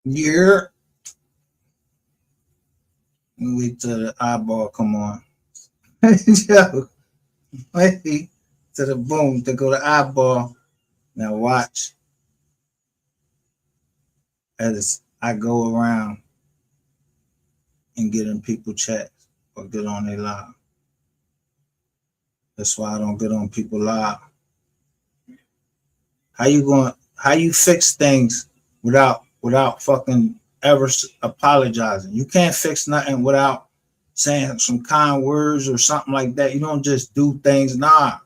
Yeah. Wait till the eyeball come on. Yo, wait to the boom to go to eyeball. Now watch as I go around and get in people chats or get on their live. That's why I don't get on people live. How you fix things without fucking ever apologizing? You can't fix nothing without saying some kind words or something like that. You don't just do things. Nah.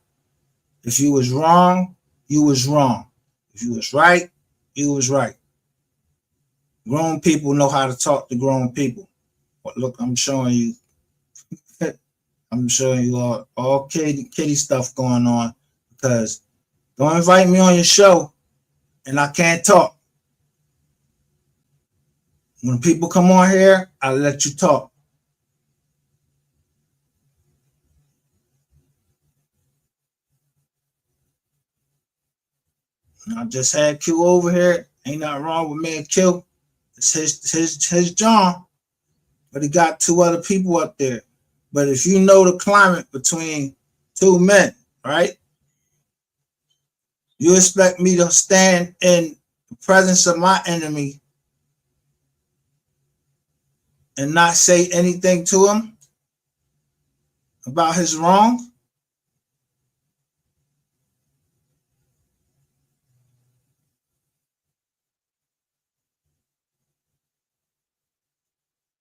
If you was wrong, you was wrong. If you was right, you was right. Grown people know how to talk to grown people. But look, I'm showing you. I'm showing you all kitty stuff going on because don't invite me on your show and I can't talk. When people come on here, I let you talk. I just had Q over here. Ain't nothing wrong with me and Q. It's his John, but he got two other people up there. But if you know the climate between two men, right? You expect me to stand in the presence of my enemy and not say anything to him about his wrong?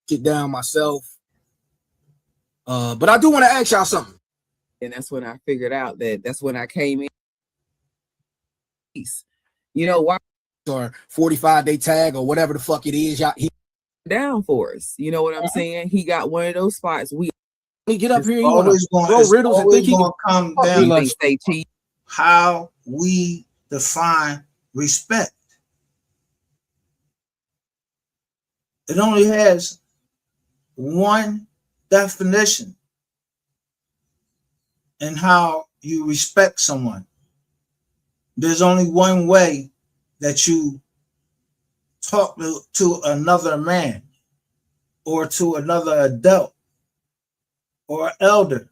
Get down myself. But I do want to ask y'all something. And that's when I figured out that's when I came in. You know why? Or 45-day tag or whatever the fuck it is. Y'all, he down for us. You know what I'm saying? He got one of those spots. We get up It's here, you want always to going. throw It's riddles and think always he going can to come fuck down me to think they cheat. how we define respect. It only has one definition in how you respect someone. There's only one way that you talk to another man or to another adult or elder.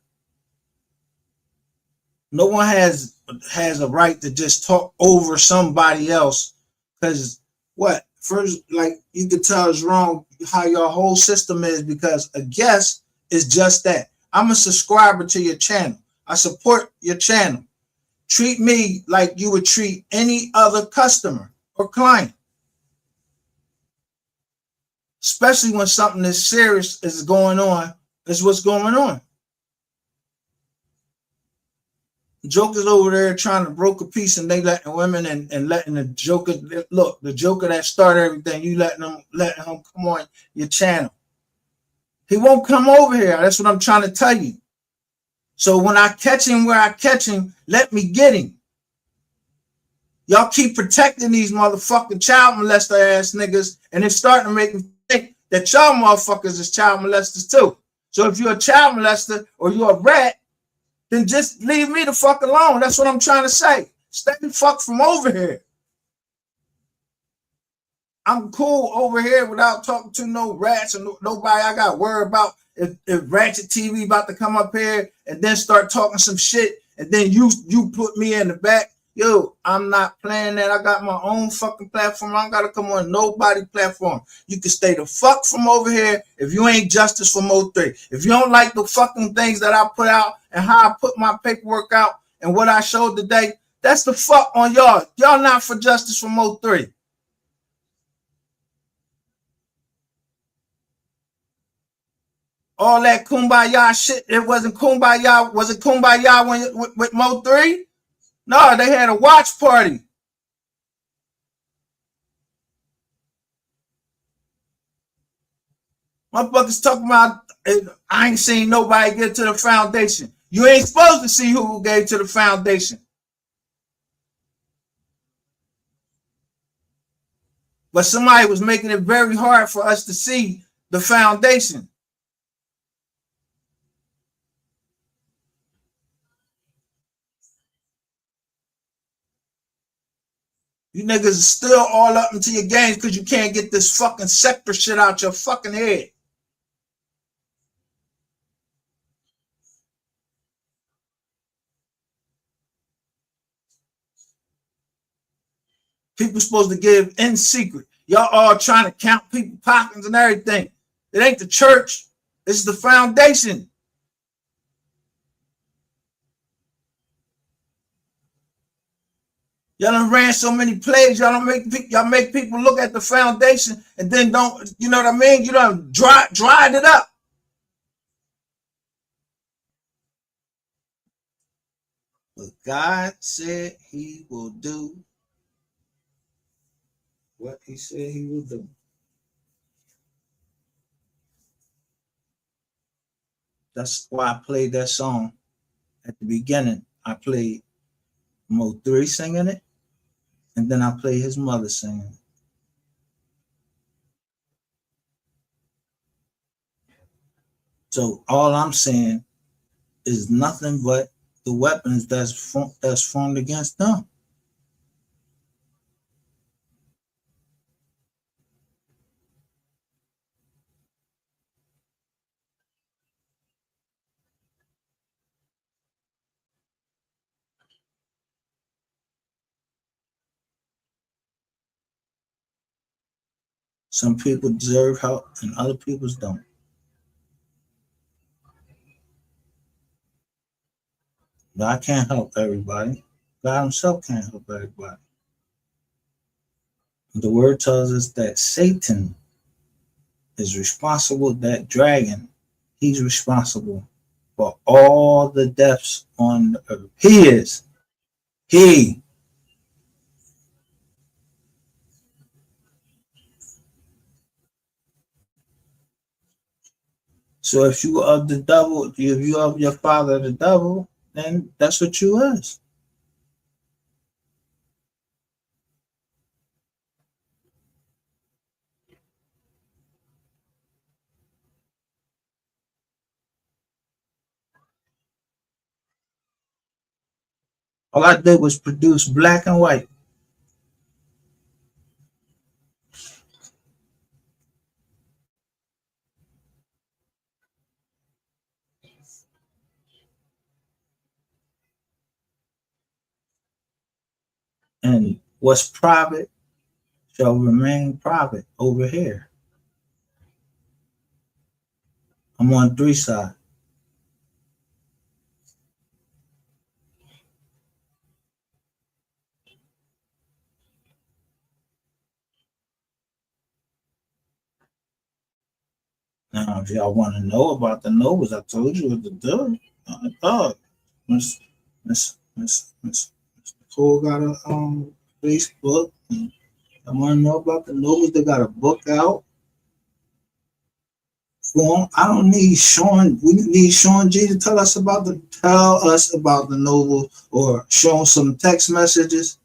No one has a right to just talk over somebody else because what first, like you could tell is wrong how your whole system is because a guest is just that. I'm a subscriber to your channel. I support your channel. Treat me like you would treat any other customer or client, especially when something as serious is going on is what's going on. Joker's over there trying to broker peace and they letting women and letting the Joker look, the Joker that started everything, you letting him come on your channel. He won't come over here. That's what I'm trying to tell you. So when I catch him where I catch him, let me get him. Y'all keep protecting these motherfucking child molester ass niggas, and it's starting to make me think that y'all motherfuckers is child molesters too. So if you're a child molester or you're a rat, then just leave me the fuck alone. That's what I'm trying to say. Stay the fuck from over here. I'm cool over here without talking to no rats or nobody I got worried about if Ratchet TV about to come up here and then start talking some shit and then you put me in the back. Yo, I'm not playing that. I got my own fucking platform. I don't gotta come on nobody platform. You can stay the fuck from over here if you ain't justice for MO3. If you don't like the fucking things that I put out and how I put my paperwork out and what I showed today, that's the fuck on y'all. Y'all not for justice for MO3. All that kumbaya shit, it wasn't kumbaya. Was it kumbaya when with MO3? No, they had a watch party. Motherfuckers talking about I ain't seen nobody get to the foundation. You ain't supposed to see who gave to the foundation. But somebody was making it very hard for us to see the foundation. You niggas are still all up into your games because you can't get this fucking sector shit out your fucking head. People supposed to give in secret. Y'all all trying to count people pockets and everything. It ain't the church. It's the foundation. Y'all done ran so many plays. Y'all make people look at the foundation and then don't. You know what I mean? You done dried it up. But God said He will do what He said He will do. That's why I played that song at the beginning. I played MO3 singing it, and then I played his mother singing it. So all I'm saying is nothing but the weapons that's formed against them. Some people deserve help and other people don't. But I can't help everybody. God Himself can't help everybody. The word tells us that Satan is responsible, that dragon, he's responsible for all the deaths on the earth. He is. He. So if you are the devil, if you are your father the devil, then that's what you is. All I did was produce black and white. And what's private shall remain private over here. I'm on 3 side. Now, if y'all want to know about the novels, I told you what to do. I thought Miss Nicole got a Facebook. And I want to know about the novels. They got a book out. Well, I don't need Sean. We need Sean G to tell us about the novel or show some text messages.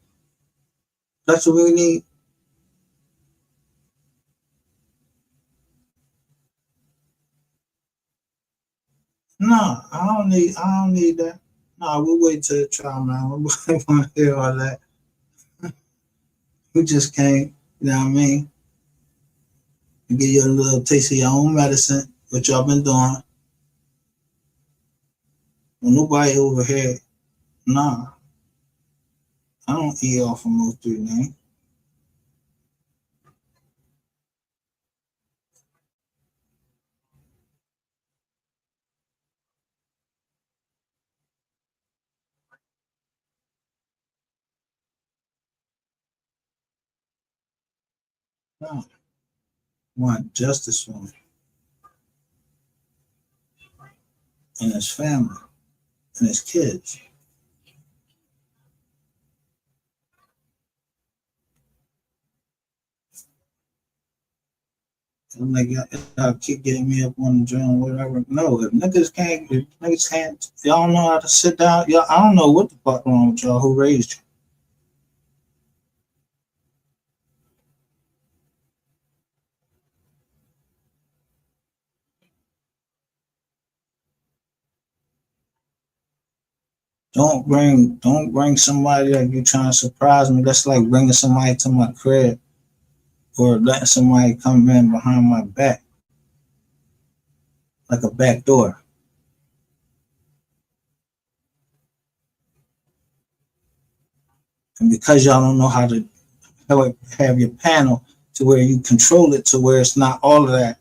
That's what we need. No, I don't need that. No, we'll wait till the trial, man. We want to hear all that. We just came, you know what I mean? And give you a little taste of your own medicine, what y'all been doing. Well, nobody over here, nah. I don't eat off of MO3, man. No. I want justice for him and his family and his kids. I'm like, y'all keep getting me up on the drum, whatever. No, if niggas can't, y'all know how to sit down. Y'all, I don't know what the fuck wrong with y'all. Who raised you? Don't bring somebody like you trying to surprise me. That's like bringing somebody to my crib or letting somebody come in behind my back, like a back door. And because y'all don't know how to have your panel to where you control it to where it's not all of that,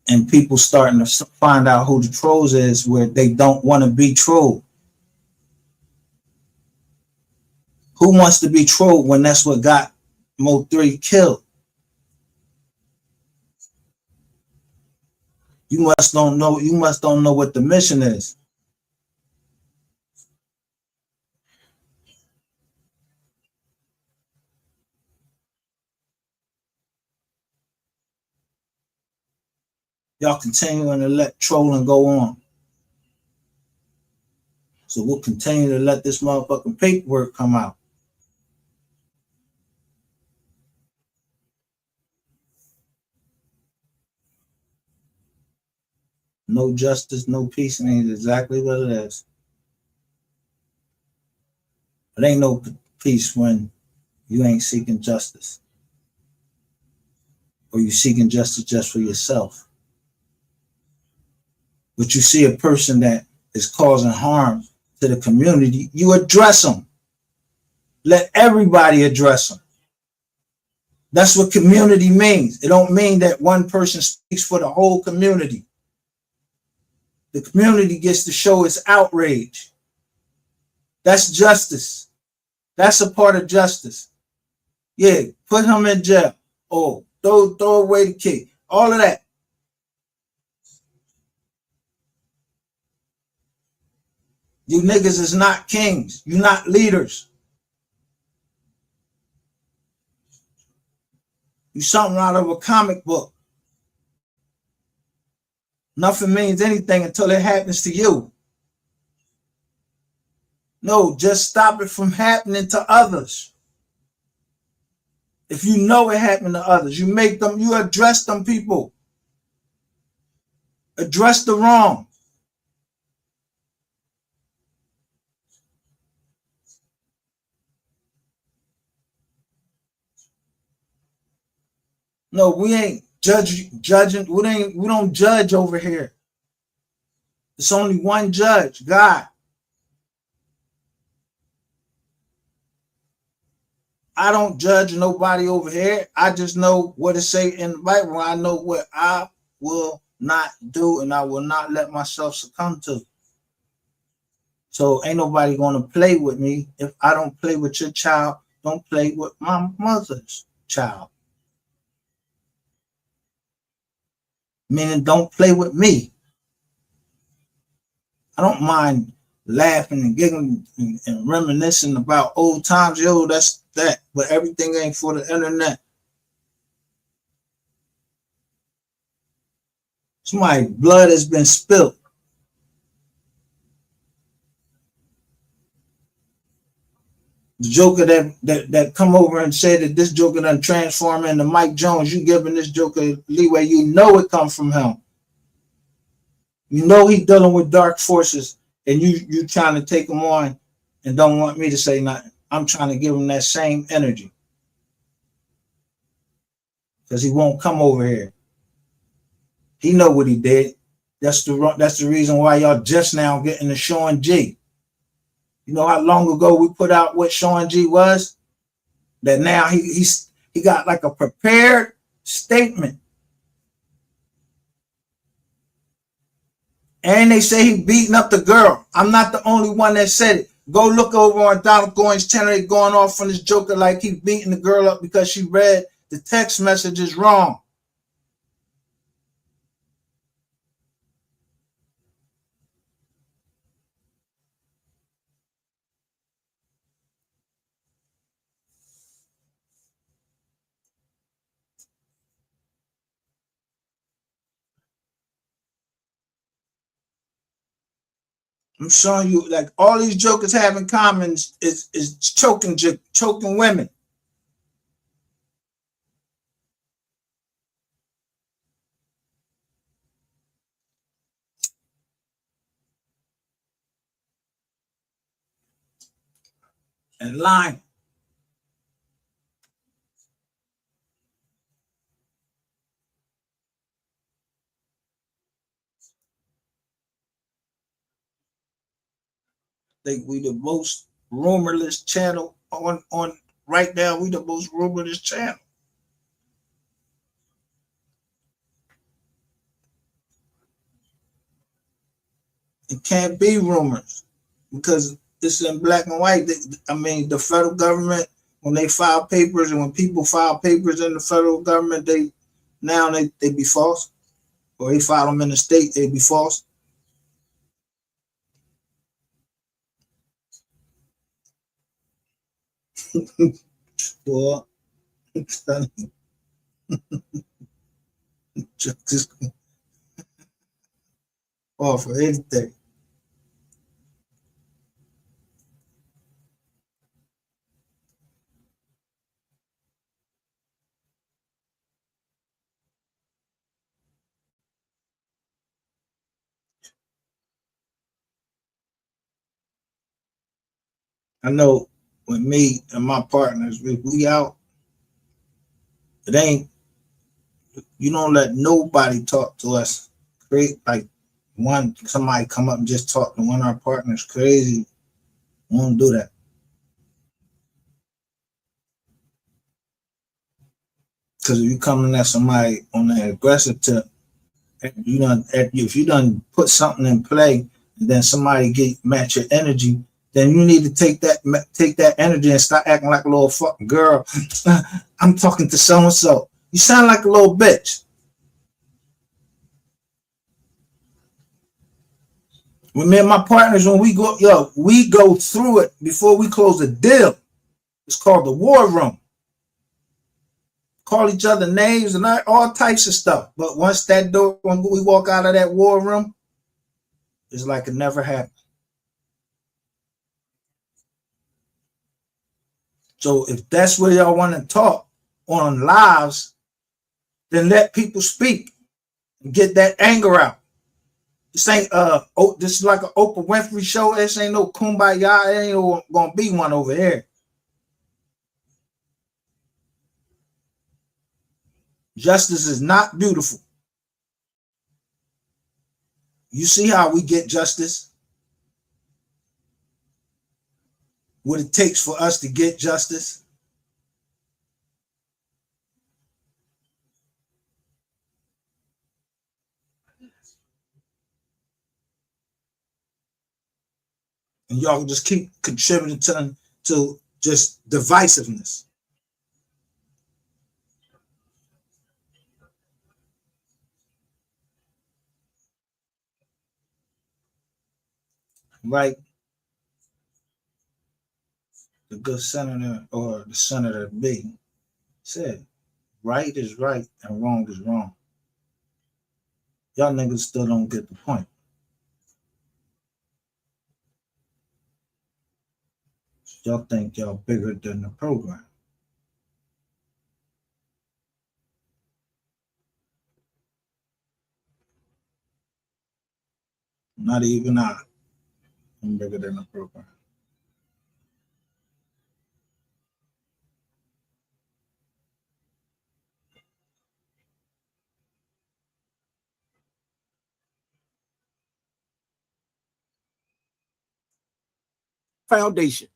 and people starting to find out who the trolls is where they don't want to be trolled. Who wants to be trolled when that's what got MO3 killed? You must don't know. You must don't know what the mission is. Y'all continuing to let trolling go on. So we'll continue to let this motherfucking paperwork come out. No justice, no peace means exactly what it is. It ain't no peace when you ain't seeking justice. Or you seeking justice just for yourself. But you see a person that is causing harm to the community, you address them. Let everybody address them. That's what community means. It don't mean that one person speaks for the whole community. The community gets to show its outrage. That's justice. That's a part of justice. Yeah, put him in jail. Oh, throw away the key. All of that. You niggas is not kings. You not leaders. You something out of a comic book. Nothing means anything until it happens to you. No, just stop it from happening to others. If you know it happened to others, you address them people. Address the wrong. No, we ain't judging. We don't judge over here. It's only one judge, God. I don't judge nobody over here. I just know what it say in the Bible. I know what I will not do and I will not let myself succumb to. So ain't nobody gonna play with me. If I don't play with your child, don't play with my mother's child. Meaning don't play with me. I don't mind laughing and giggling and reminiscing about old times. Yo, that's that. But everything ain't for the internet. Somebody's blood has been spilled. The Joker that come over and said that this Joker done transform into Mike Jones, you giving this Joker leeway, you know it come from him. You know he dealing with dark forces, and you trying to take him on and don't want me to say nothing. I'm trying to give him that same energy because he won't come over here. He know what he did. That's the reason why y'all just now getting the Sean G. You know how long ago we put out what Sean G was? That now he got like a prepared statement. And they say he beating up the girl. I'm not the only one that said it. Go look over on Donald Goines' channel. They going off on this Joker like he beating the girl up because she read the text messages wrong. I'm showing you, like, all these jokers have in common is choking women. and lying. Think we the most rumorless channel on right now. We the most rumorless channel. It can't be rumors because it's in black and white. I mean, the federal government, when they file papers and when people file papers in the federal government, they be false, or they file them in the state, they be false. Well, just off for anything. I know with me and my partners, if we out, it ain't, you don't let nobody talk to us. Create like somebody come up and just talk to one of our partners crazy. We won't do that. Because if you coming at somebody on the aggressive tip, if you done put something in play, and then somebody match your energy, then you need to take that energy and start acting like a little fucking girl. I'm talking to so and so. You sound like a little bitch. When me and my partners, when we go through it before we close the deal. It's called the war room. Call each other names and all types of stuff. But once when we walk out of that war room, it's like it never happened. So if that's where y'all want to talk on lives, then let people speak and get that anger out. This ain't this is like an Oprah Winfrey show. This ain't no kumbaya. It ain't gonna be one over here. Justice is not beautiful. You see how we get justice? What it takes for us to get justice? And y'all just keep contributing to just divisiveness. Right? The good senator or the senator B said, right is right and wrong is wrong. Y'all niggas still don't get the point. Y'all think y'all bigger than the program. Not even I'm bigger than the program. Foundation.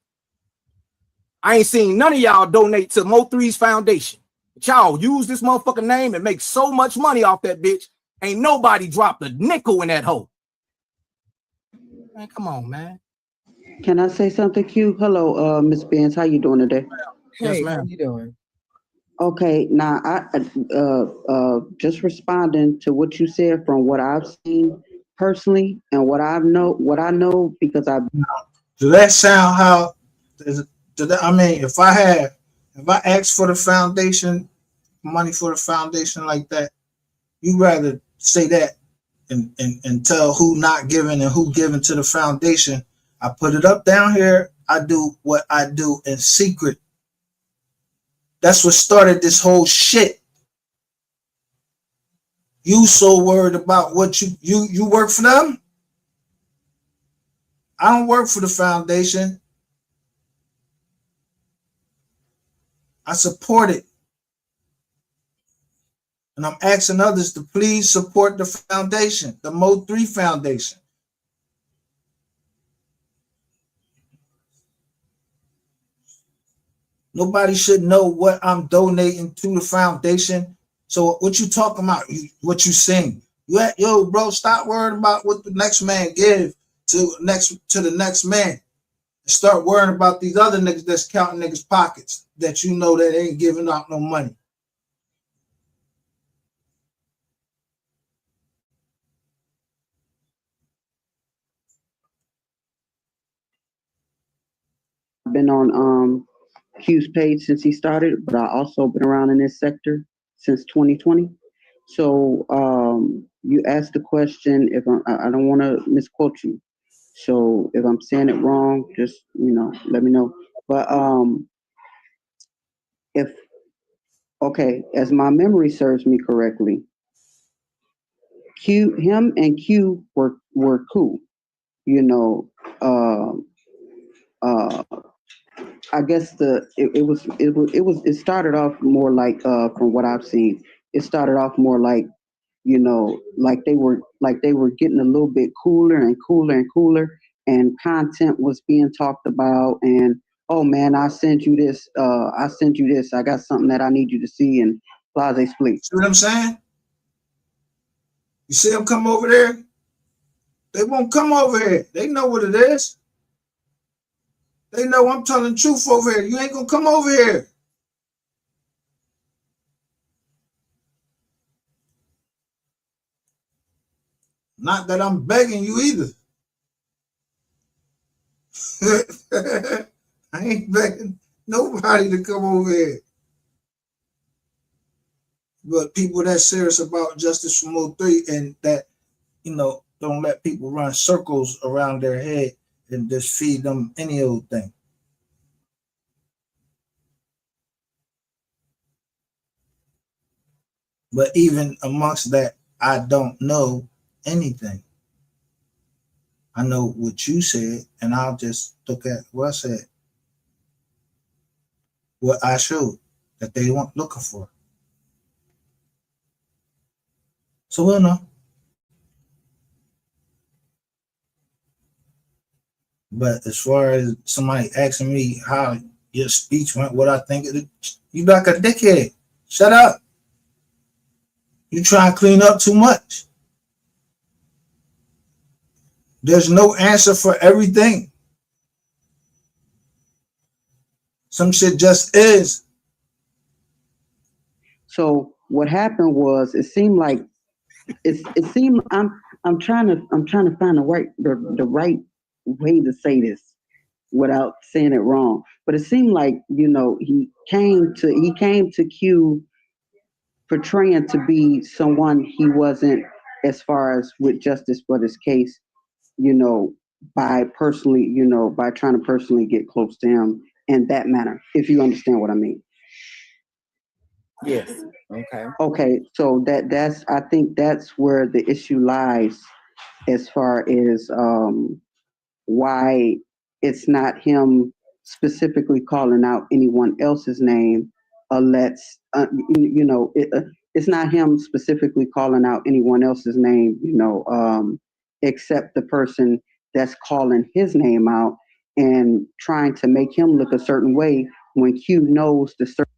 I ain't seen none of y'all donate to MO3's foundation. But y'all use this motherfucking name and make so much money off that bitch. Ain't nobody dropped a nickel in that hole. Man, come on, man. Can I say something, Q? Hello, Miss Benz. How you doing today? Hey, Yes, ma'am. how you doing? Okay, now I just responding to what you said from what I've seen personally and what I know because I've. Does that sound how? I mean, if I asked for the foundation money for the foundation like that, you rather say that and tell who not giving and who giving to the foundation. I put it up down here. I do what I do in secret. That's what started this whole shit. You so worried about what you work for them? I don't work for the foundation. I support it. And I'm asking others to please support the foundation, the MO3 Foundation. Nobody should know what I'm donating to the foundation. So what you talking about? What you saying? Yo, bro, stop worrying about what the next man give to the next man. And start worrying about these other niggas that's counting niggas' pockets that you know that ain't giving out no money. I've been on Q's page since he started, but I also been around in this sector since 2020. So you asked the question. If I don't want to misquote you, so if I'm saying it wrong, just let me know. But if okay, as my memory serves me correctly, him and Q were cool. You know, uh, I guess it started off more like from what I've seen, it started off more like like they were getting a little bit cooler and cooler and cooler, and content was being talked about, and oh man, I sent you this, I got something that I need you to see, and blase split. See what I'm saying? You see them come over there? They won't come over here. They know what it is. They know I'm telling the truth over here. You ain't gonna come over here. Not that I'm begging you either. I ain't begging nobody to come over here. But people that's serious about justice for MO3 and that, don't let people run circles around their head and just feed them any old thing. But even amongst that, I don't know anything. I know what you said, and I'll just look at what I said, what I showed that they weren't looking for. So we'll know. But as far as somebody asking me how your speech went, what I think, you like a dickhead. Shut up. You try to clean up too much. There's no answer for everything. Some shit just is. So what happened was, it seemed I'm trying to find the right way to say this without saying it wrong. But it seemed like, he came to Q portraying to be someone he wasn't, as far as with Justice Brothers case, by trying to personally get close to him in that manner, if you understand what I mean. Yes. Okay. Okay, so I think that's where the issue lies, as far as why it's not him specifically calling out anyone else's name. It's not him specifically calling out anyone else's name, except the person that's calling his name out and trying to make him look a certain way when Q knows the certain.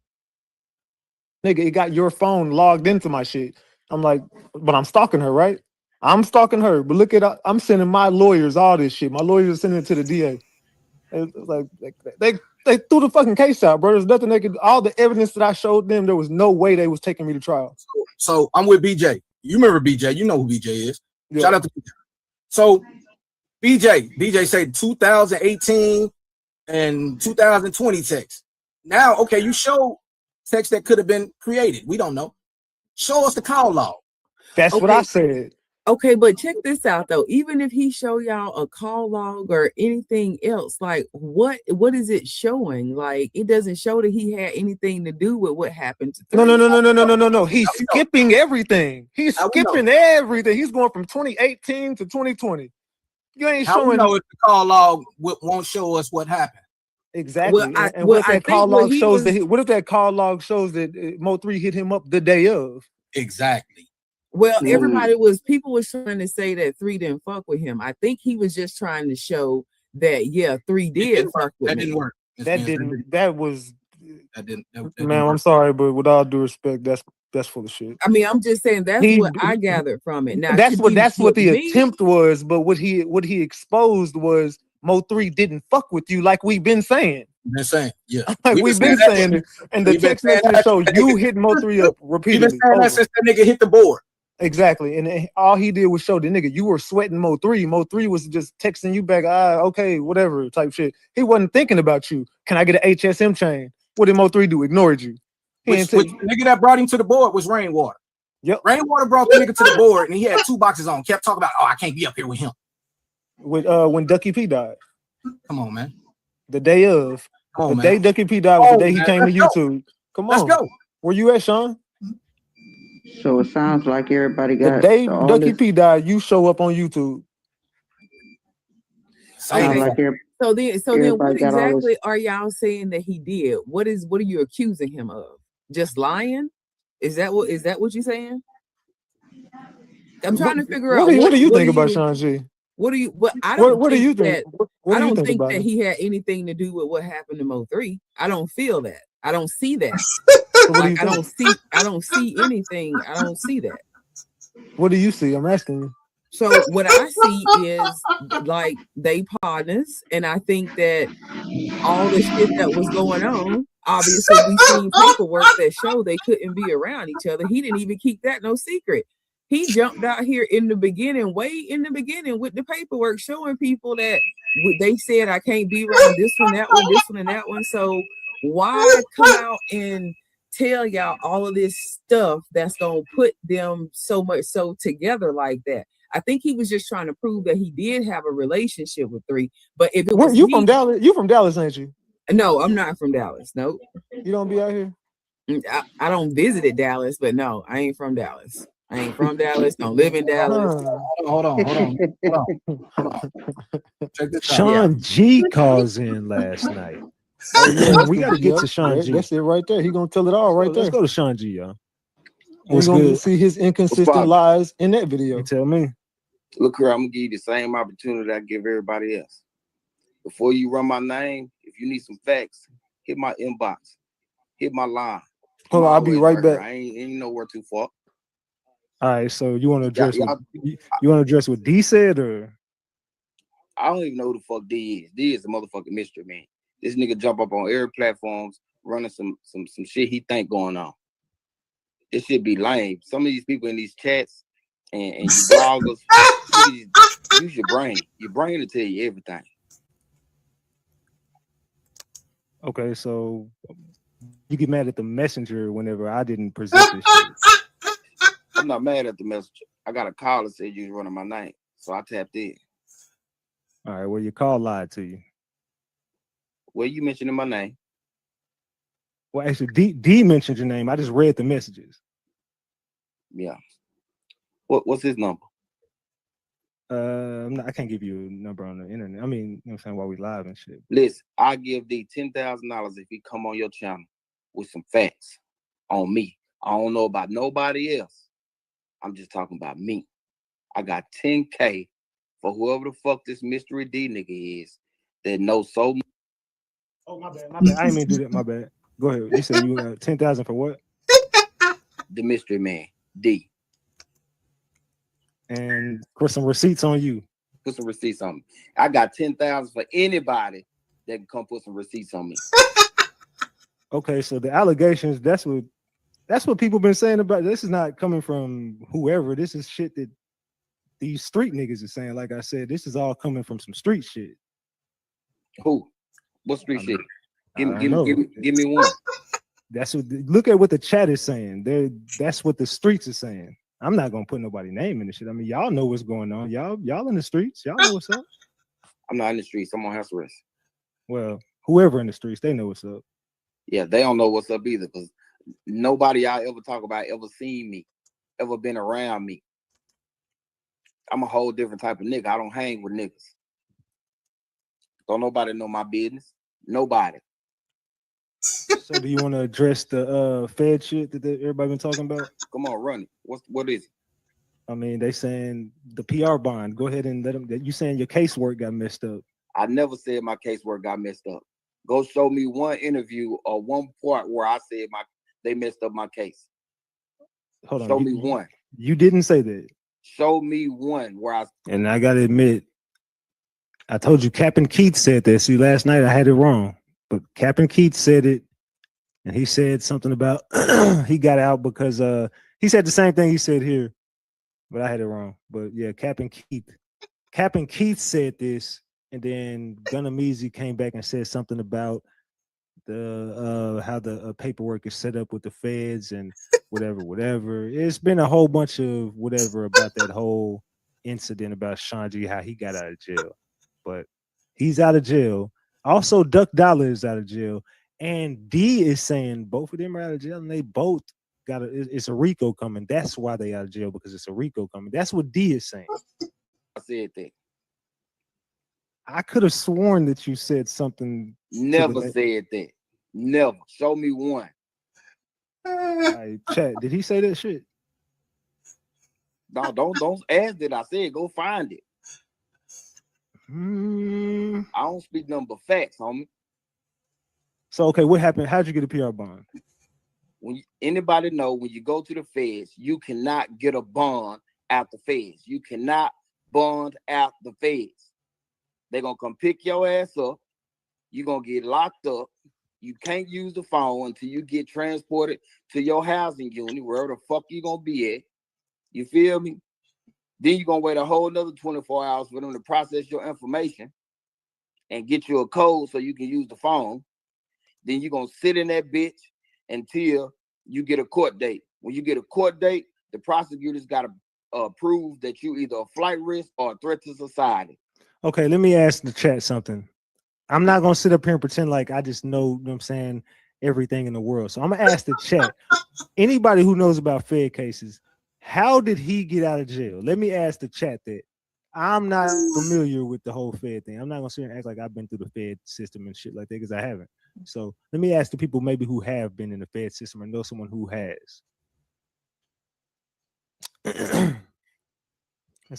Nigga, it got your phone logged into my shit. I'm like, but I'm stalking her, right? I'm stalking her, but look at, I'm sending my lawyers all this shit. My lawyers are sending it to the DA. It's like they threw the fucking case out, bro. There's nothing they could. All the evidence that I showed them, there was no way they was taking me to trial. So I'm with BJ. You remember BJ? You know who BJ is. Yeah. Shout out to BJ. So BJ said 2018 and 2020 text. Now, okay, you show text that could have been created. We don't know. Show us the call log. That's what I said. Okay, but check this out though. Even if he show y'all a call log or anything else, like what is it showing? Like it doesn't show that he had anything to do with what happened. No. He's skipping everything. He's skipping everything. He's going from 2018 to 2020. You ain't How showing. we know if the call log won't show us what happened? Exactly. Well, And what if that call log shows was, that? What if that call log shows that Mo3 hit him up the day of? Exactly. well, people was trying to say that 3 didn't fuck with him. I think he was just trying to show that 3 did fuck with That me. didn't work. Man, I'm sorry, but with all due respect, that's full of shit. I mean, I'm just saying that's what I gathered from it. Now that's what the attempt was, but what he exposed was Mo3 didn't fuck with you, like we've been saying. Yeah. Like we've been saying it. And the text message shows you hit Mo3 up repeatedly. We've been saying that since that nigga hit the board. Exactly. And all he did was show the nigga you were sweating Mo3. Mo3 was just texting you back, okay, whatever type shit. He wasn't thinking about you. Can I get an HSM chain? What did Mo3 do? Ignored you. Which nigga that brought him to the board was Rainwater. Yep. Rainwater brought the nigga to the board and he had 2 boxes on. Kept talking about, I can't be up here with him. When Ducky P died. Come on, man. The day of. The day Ducky P died was the day he came to YouTube. Come on. Let's go. Where you at, Sean? So it sounds like everybody got the day Ducky P died, you show up on YouTube. So then what exactly are y'all saying that he did? What are you accusing him of? Just lying? Is that what you're saying? I'm trying to figure out what do you think about Sean G? What do you I don't what do you think? I don't think that he had anything to do with what happened to Mo3. I don't feel that. I don't see that. Like, I don't see anything. I don't see that. What do you see? I'm asking you. So what I see is like they partners, and I think that all the shit that was going on, obviously we seen paperwork that showed they couldn't be around each other. He didn't even keep that no secret. He jumped out here in the beginning, way in the beginning, with the paperwork showing people that they said I can't be around this one, that one, this one, and that one. So why come out and tell y'all all of this stuff that's gonna put them so much so together like that? I think he was just trying to prove that he did have a relationship with 3. But if it was from Dallas, you from Dallas, ain't you? No, I'm not from Dallas. Nope. You don't be out here? I don't visit Dallas, but no, I ain't from Dallas. I ain't from Dallas. Don't live in Dallas. Hold on. Check this out. Sean G calls in last night. Oh, yeah, we got to get to Sean G. That's it right there. He gonna tell it all right there. Let's go to Sean G, y'all. We're gonna see his inconsistent lies in that video. You tell me. Look here, I'm gonna give you the same opportunity I give everybody else. Before you run my name, if you need some facts, hit my inbox, hit my line. Hold on, I'll be right back. I ain't nowhere too far. All right, so you want to address you want to address what D said, or I don't even know who the fuck D is. D is a motherfucking mystery, man. This nigga jump up on every platforms running some shit he think going on. This should be lame. Some of these people in these chats and you bloggers, use your brain. Your brain will tell you everything. Okay, so you get mad at the messenger whenever I didn't present this shit. I'm not mad at the messenger. I got a call that said you was running my name, so I tapped in. All right, well, your call lied to you. Well, you mentioning my name. Well, actually, D mentioned your name. I just read the messages. Yeah. What's his number? I can't give you a number on the internet. I mean, you know what I'm saying, while we live and shit. Listen, I give D $10,000 if he come on your channel with some facts on me. I don't know about nobody else. I'm just talking about me. I got 10K for whoever the fuck this mystery D nigga is that knows so much. Oh, my bad. I didn't mean to do that. My bad. Go ahead. You said you got 10,000 for what? The mystery man, D. And put some receipts on you. Put some receipts on me. I got 10,000 for anybody that can come put some receipts on me. Okay, so the allegations, that's what people been saying about this. Is not coming from whoever. This is shit that these street niggas are saying. Like I said, this is all coming from some street shit. Who? What street shit? Give me one. That's what. Look at what the chat is saying. That's what the streets are saying. I'm not gonna put nobody's name in this shit. I mean, y'all know what's going on. Y'all in the streets. Y'all know what's up. I'm not in the streets. I'm on house arrest. Well, whoever in the streets, they know what's up. Yeah, they don't know what's up either, because nobody y'all ever talk about ever seen me, ever been around me. I'm a whole different type of nigga. I don't hang with niggas. Don't nobody know my business. Nobody. So do you want to address the Fed shit that everybody been talking about? Come on, run it. What is it? I mean, they saying the PR bond. Go ahead and let them. You saying your casework got messed up? I never said my casework got messed up. Go show me one interview or one part where I said they messed up my case. Hold on. Show me one. You didn't say that. Show me one where I. And I gotta admit, I told you Captain Keith said that. See, last night I had it wrong, but Captain Keith said it, and he said something about he got out because he said the same thing he said here, but I had it wrong. But yeah, Captain Keith said this, and then Gunnameezy came back and said something about the how the paperwork is set up with the feds and whatever. It's been a whole bunch of whatever about that whole incident about Sean G, how he got out of jail. But he's out of jail. Also, Duck Dollar is out of jail. And D is saying both of them are out of jail, and they both it's a RICO coming. That's why they out of jail, because it's a RICO coming. That's what D is saying. I said that. I could have sworn that you said something. Never said that. Never. Show me one. Right, chat. Did he say that shit? No, don't ask that. I said go find it. I don't speak nothing but facts, homie. So okay, what happened? How'd you get a PR bond? When anybody know, when you go to the feds, you cannot get a bond out the feds. You cannot bond out the feds. They're gonna come pick your ass up. You're gonna get locked up. You can't use the phone until you get transported to your housing unit, wherever the fuck you gonna be at. You feel me? Then you're gonna wait a whole another 24 hours for them to process your information and get you a code so you can use the phone. Then you're gonna sit in that bitch until you get a court date. When you get a court date, the prosecutors gotta prove that you either a flight risk or a threat to society. Okay, let me ask the chat something. I'm not gonna sit up here and pretend like I just know, you know what I'm saying, everything in the world. So I'm gonna ask the chat. Anybody who knows about Fed cases, how did he get out of jail? Let me ask the chat that. I'm not familiar with the whole Fed thing. I'm not gonna sit here and act like I've been through the Fed system and shit like that, because I haven't. So let me ask the people maybe who have been in the Fed system or know someone who has.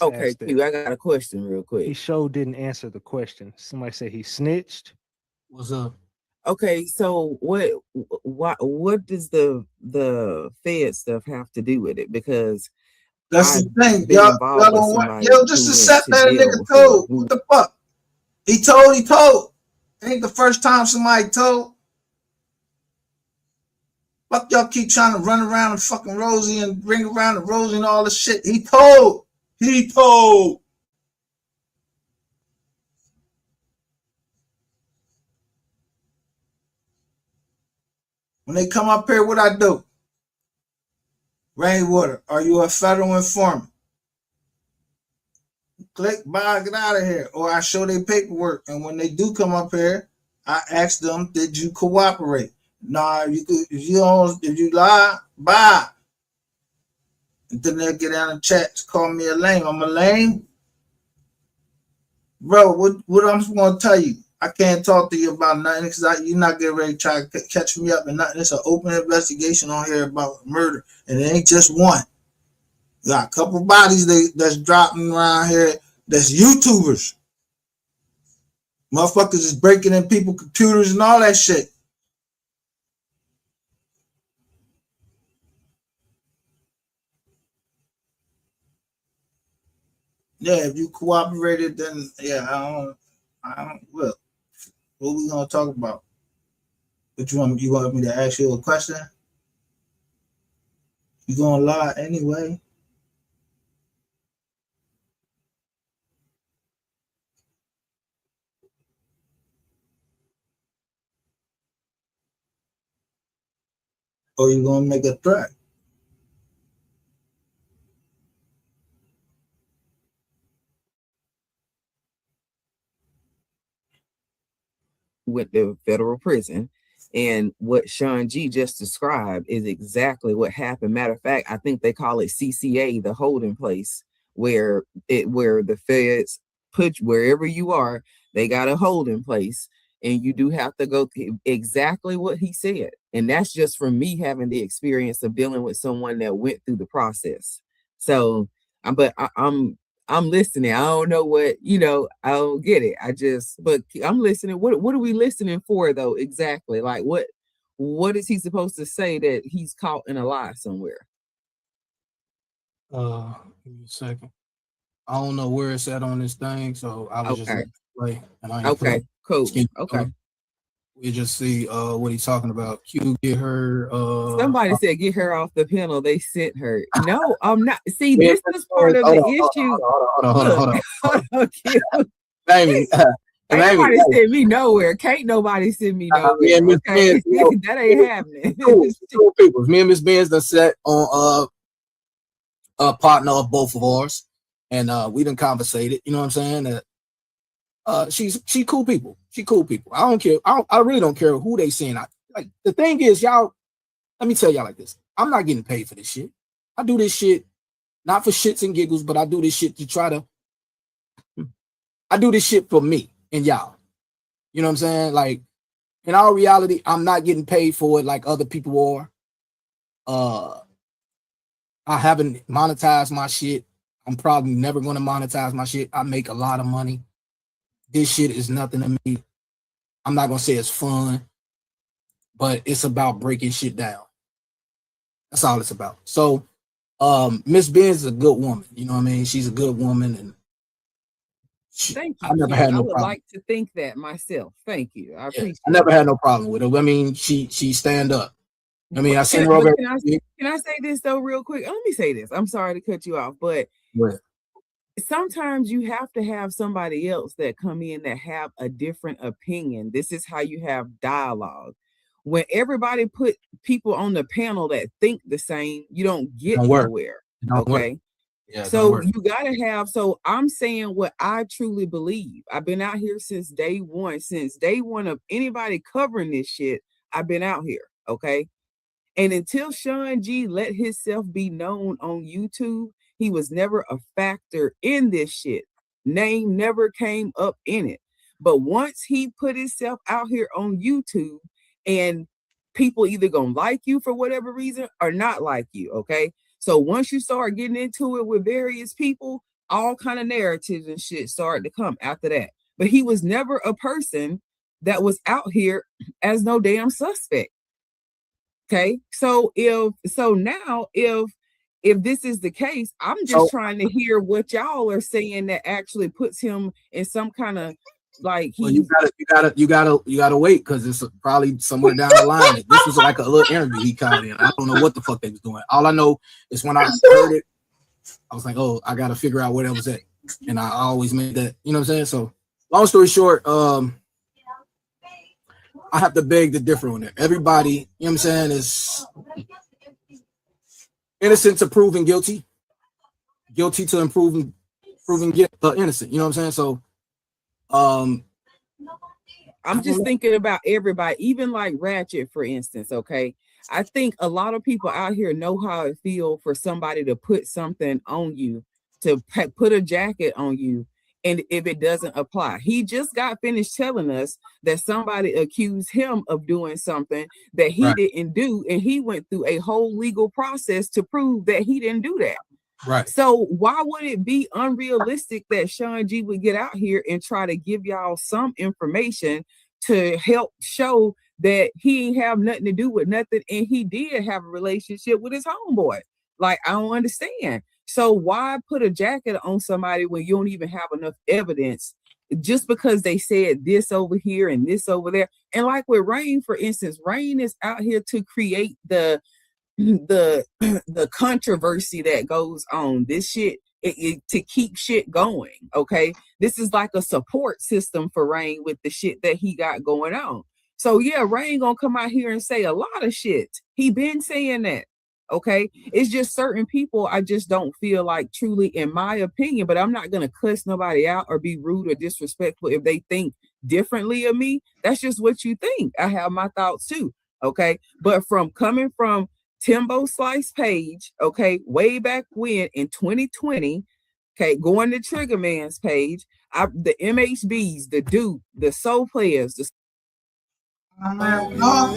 Okay, Q, I got a question real quick. He sure didn't answer the question. Somebody said he snitched. What's up? Okay, so what does the Fed stuff have to do with it? Because that's I've the thing. been Y'all involved with don't want somebody yo just who accept went that to a jail nigga before. told. What the fuck? He told. Ain't the first time somebody told. Fuck y'all keep trying to run around and fucking Rosie and ring around the Rosie and all this shit. He told. When they come up here, what I do? Rainwater, are you a federal informant? Click, bye, get out of here. Or I show their paperwork. And when they do come up here, I ask them, did you cooperate? Nah, if you lie, bye. And then they'll get down in the chat, call me a lame. I'm a lame? Bro, what I'm going to tell you? I can't talk to you about nothing because you're not getting ready to try to catch me up and nothing. It's an open investigation on here about murder. And it ain't just one. You got a couple bodies that's dropping around here that's YouTubers. Motherfuckers is breaking in people's computers and all that shit. Yeah, if you cooperated, then yeah, I don't. Look, what we gonna talk about? What you want me to ask you a question? You gonna lie anyway? Or you gonna make a threat? With the federal prison, and what Sean G just described is exactly what happened. Matter of fact, I think they call it CCA, the holding place, where the feds put wherever you are, they got a holding place, and you do have to go through exactly what he said. And that's just from me having the experience of dealing with someone that went through the process. So, I'm listening. I don't know what, I don't get it. But I'm listening. What are we listening for though? Exactly. Like what is he supposed to say that he's caught in a lie somewhere? Give me a second. I don't know where it's at on this thing, so I was just Okay. play, and I ain't Okay, cool. Okay. We just see what he's talking about. Q get her. Somebody said get her off the panel. They sent her. No, I'm not. See, this is part of the issue. Hold on. Q. Amy, Ain't nobody send me nowhere. Can't nobody send me nowhere. Okay? That ain't happening. Two people. Me and Miss Benz done set on a partner of both of ours, and we done conversated. You know what I'm saying? She cool people. She cool people. I don't care. I really don't care who they saying. Like the thing is, y'all. Let me tell y'all like this. I'm not getting paid for this shit. I do this shit not for shits and giggles, but I do this shit to try to. I do this shit for me and y'all. You know what I'm saying? Like in all reality, I'm not getting paid for it like other people are. I haven't monetized my shit. I'm probably never going to monetize my shit. I make a lot of money. This shit is nothing to me. I'm not going to say it's fun, but it's about breaking shit down. That's all it's about. So, Miss Benz is a good woman. You know what I mean? She's a good woman, and thank you. I never had no problem. I would like to think that myself. Thank you. I appreciate. I never had no problem with her. I mean, she stand up. I mean, I seen her over. Can I say this though, real quick? Let me say this. I'm sorry to cut you off, but sometimes you have to have somebody else that come in that have a different opinion. This is how you have dialogue. When everybody put people on the panel that think the same, you don't get nowhere. Okay. Yeah, so you gotta have. So I'm saying what I truly believe. I've been out here since day one. Since day one of anybody covering this shit, I've been out here. Okay. And until Sean G let himself be known on YouTube, he was never a factor in this shit. Name never came up in it. But once he put himself out here on YouTube, and people either gonna like you for whatever reason or not like you, okay? So once you start getting into it with various people, all kind of narratives and shit started to come after that. But he was never a person that was out here as no damn suspect. Okay, so if this is the case, I'm just trying to hear what y'all are saying that actually puts him in some kind of like you gotta wait because it's probably somewhere down the line. This was like a little interview he called in. I don't know what the fuck they was doing. All I know is when I heard it, I was like, oh, I gotta figure out where that was at, and I always made that. You know what I'm saying? So, long story short, I have to beg to differ on it. Everybody, you know what I'm saying, is innocent to proven guilty, guilty to proven innocent. You know what I'm saying? So, I'm just thinking about everybody, even like Ratchet, for instance. Okay, I think a lot of people out here know how it feels for somebody to put something on you, to put a jacket on you. And if it doesn't apply, he just got finished telling us that somebody accused him of doing something that he didn't do. And he went through a whole legal process to prove that he didn't do that. Right. So why would it be unrealistic that Sean G would get out here and try to give y'all some information to help show that he ain't have nothing to do with nothing, and he did have a relationship with his homeboy? Like, I don't understand. So why put a jacket on somebody when you don't even have enough evidence just because they said this over here and this over there? And like with Rain, for instance, Rain is out here to create the controversy that goes on. This shit to keep shit going. Okay, this is like a support system for Rain with the shit that he got going on. So yeah, Rain gonna come out here and say a lot of shit. He been saying that. Okay, it's just certain people I just don't feel like truly, in my opinion, but I'm not gonna cuss nobody out or be rude or disrespectful if they think differently of me. That's just what you think. I have my thoughts too. Okay, but from coming from Timbo Slice page, okay, way back when in 2020, okay, going to Trigger Man's page, the MHBs, the Duke, the Soul Players, the No.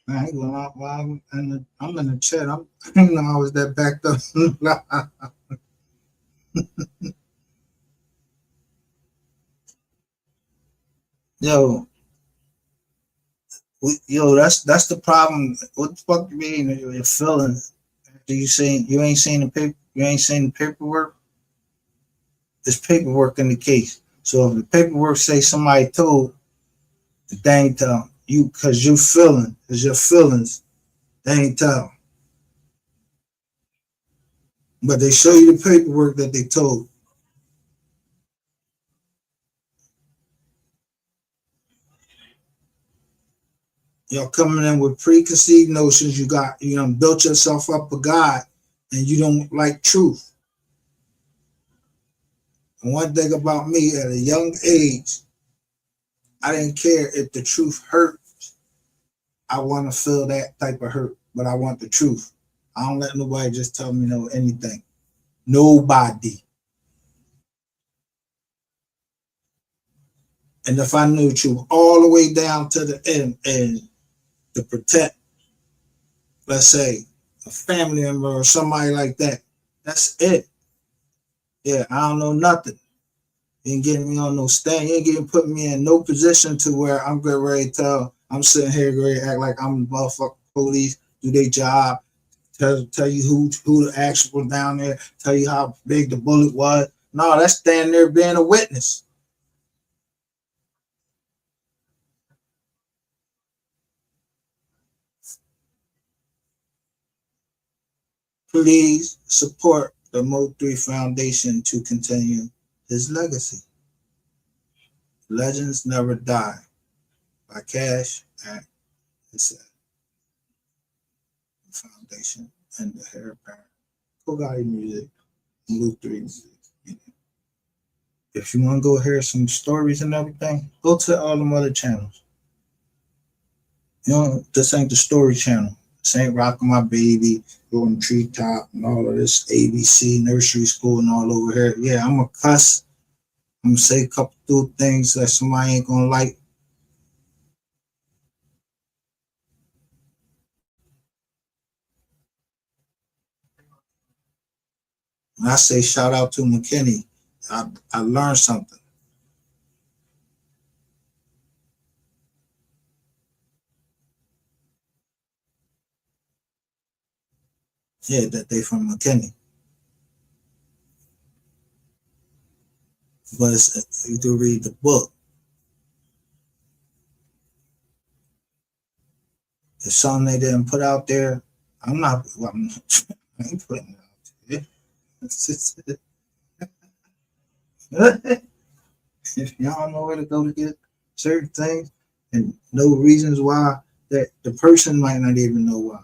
I ain't going out while I'm in the chat. I didn't know I was that backed up. Yo, that's the problem. What the fuck you mean you're feeling after you ain't seen the paper, you ain't seen the paperwork? There's paperwork in the case. So if the paperwork say somebody told, they ain't tell you because you feeling, because your feelings, they ain't tell. But they show you the paperwork that they told. Y'all coming in with preconceived notions. You know, built yourself up a God, and you don't like truth. And one thing about me, at a young age, I didn't care if the truth hurt. I want to feel that type of hurt, but I want the truth. I don't let nobody just tell me no anything. Nobody. And if I knew the truth all the way down to the end and to protect, let's say, a family member or somebody like that, that's it. Yeah, I don't know nothing. You ain't getting me on no stand. You ain't getting put me in no position to where I'm getting ready to tell. I'm sitting here ready to act like I'm the motherfucking police, do their job, tell you who the actual down there, tell you how big the bullet was. No, that's standing there being a witness. Please support the MO3 Foundation to continue his legacy. Legends Never Die by Cash at the Foundation and the Hair Apparent. Kogari Music, MO3 Music. If you want to go hear some stories and everything, go to all them other channels. You know, this ain't the story channel. This ain't Rockin' My Baby, Going Treetop, and all of this ABC, nursery school, and all over here. Yeah, I'm going to cuss. I'm going to say a couple of things that somebody ain't going to like. When I say shout out to McKinney, I learned something. Yeah, that they from McKinney. But you do read the book. It's something they didn't put out there. I ain't putting it out there. If y'all don't know where to go to get certain things and no reasons why, that the person might not even know why.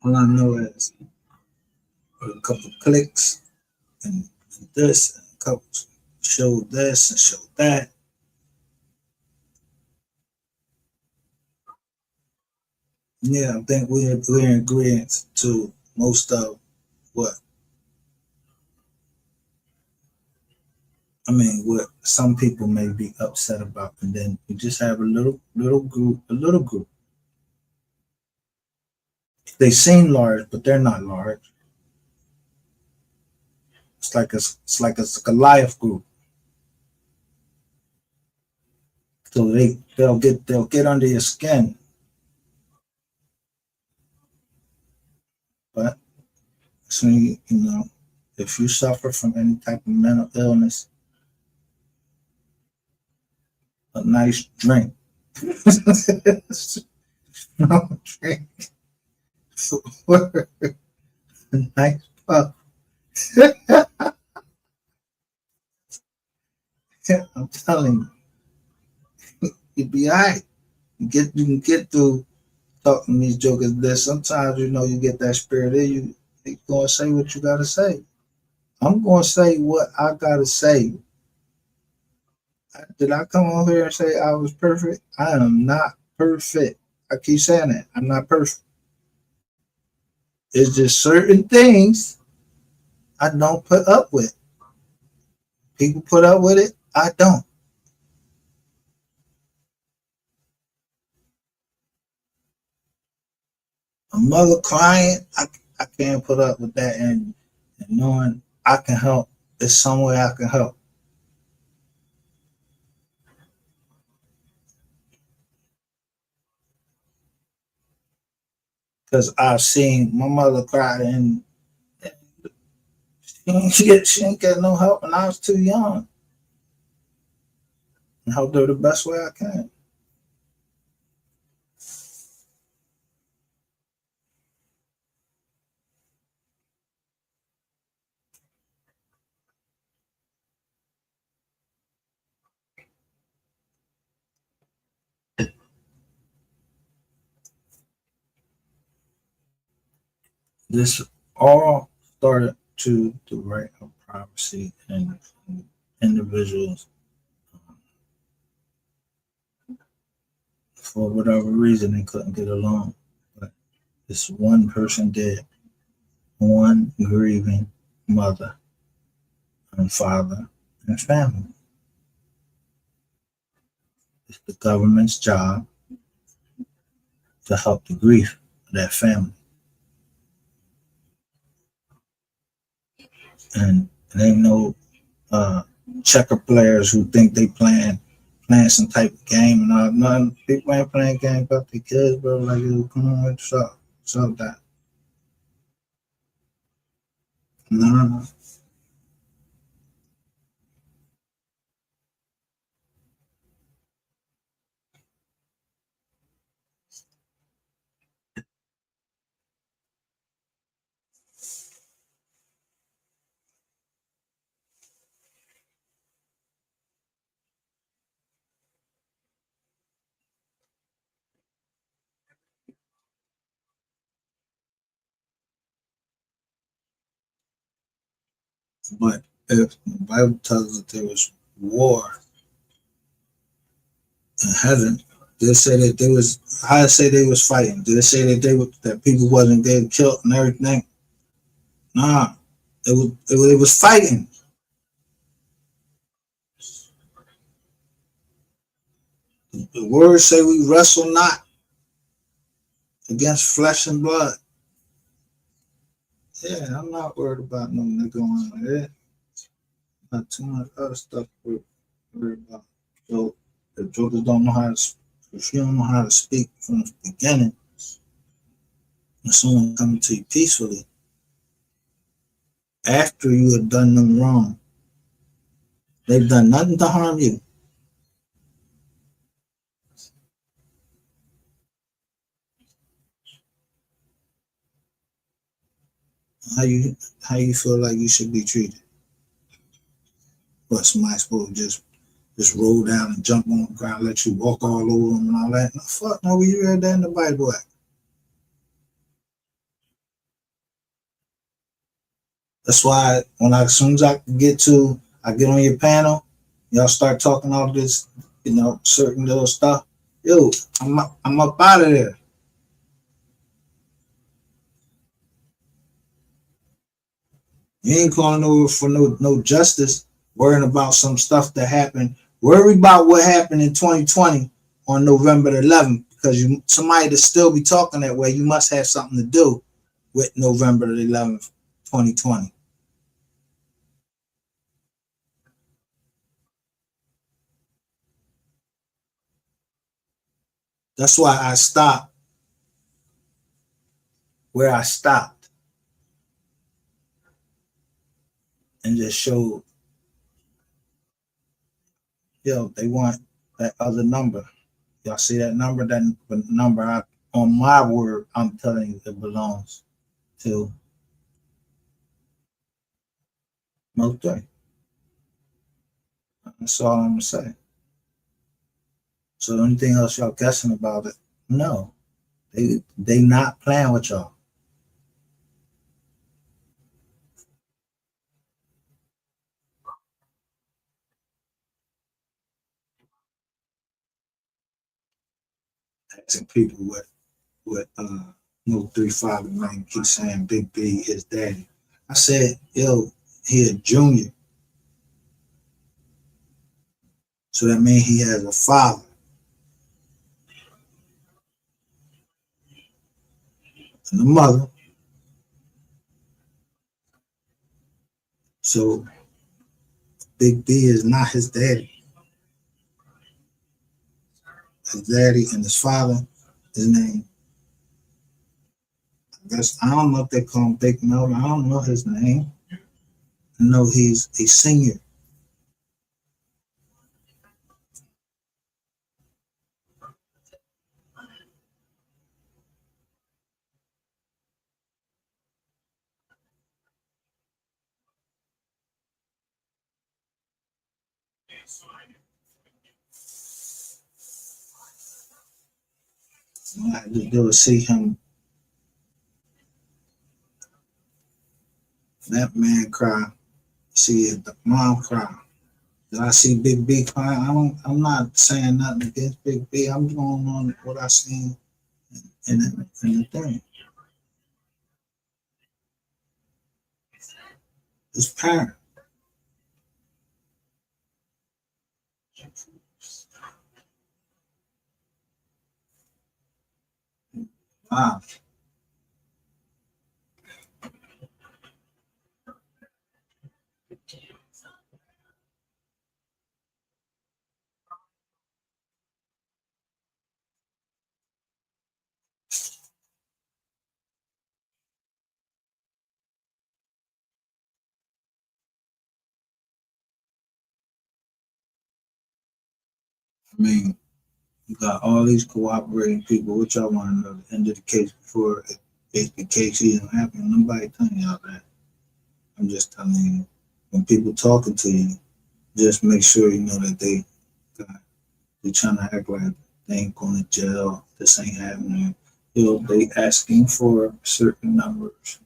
All I know is a couple clicks and this, and a couple show this and show that. Yeah, I think we're in agreement to most of what what some people may be upset about, and then you just have a little group. They seem large, but they're not large. It's like a Goliath group. So they'll get under your skin, but so you know, if you suffer from any type of mental illness, a nice drink, no drink, a nice puff. I'm telling you, you'll be alright. You can get through talking to these jokers. There sometimes you know you get that spirit in you. You gonna say what you gotta say. I'm gonna say what I gotta say. Did I come on here and say I was perfect? I am not perfect. I keep saying that. I'm not perfect. It's just certain things I don't put up with. People put up with it. I don't. A mother crying, I can't put up with that, and knowing I can help, there's some way I can help. Because I've seen my mother cry and she ain't get no help, and I was too young. And helped her the best way I can. This all started to the right of privacy and individuals. For whatever reason, they couldn't get along. But this one person did. One grieving mother and father and family. It's the government's job to help the grief of that family. And it ain't no checker players who think they playing some type of game and all. None people ain't playing games about their kids, bro. Like, come on, what's up? What's up, that? No. But if the Bible tells us that there was war in heaven, they say that they was. I say they was fighting. Did they say that that people wasn't getting killed and everything? Nah, it was fighting. The words say we wrestle not against flesh and blood. Yeah, I'm not worried about no nigga on there. Not too much other stuff we're worried about. So if jokers don't know how to, if you don't know how to speak from the beginning, and someone coming to you peacefully after you have done them wrong, they've done nothing to harm you. How you feel like you should be treated? But somebody's supposed to just roll down and jump on the ground, let you walk all over them and all that. No, fuck no, we read that in the Bible. That's why as soon as I get on your panel, y'all start talking all this, certain little stuff. Yo, I'm up out of there. You ain't calling over for no justice, worrying about some stuff that happened. Worry about what happened in 2020 on November the 11th, because somebody to still be talking that way, you must have something to do with November the 11th, 2020. That's why I stopped where I stopped and just showed, they want that other number. Y'all see that number? That number, on my word, I'm telling you, it belongs to MO3. That's all I'm gonna say. So anything else y'all guessing about it? No, they not playing with y'all. asking people what MO3 father name keeps saying Big B his daddy. I said, yo, he a junior. So that means he has a father and a mother. So Big B is not his daddy. His daddy and his father, his name, I guess, I don't know if they call him Big Mel. I don't know his name. I know he's a senior. When I do see him, that man cry, see the mom cry. Did I see Big B crying? I'm not saying nothing against Big B. I'm going on what I seen in the thing. His parent. Wow. I mean, you got all these cooperating people. What y'all want to know? The end of the case before the case even happened. Nobody telling y'all that. I'm just telling you, when people talking to you, just make sure you know that they trying to act like they ain't going to jail. This ain't happening. You know, they asking for certain numbers.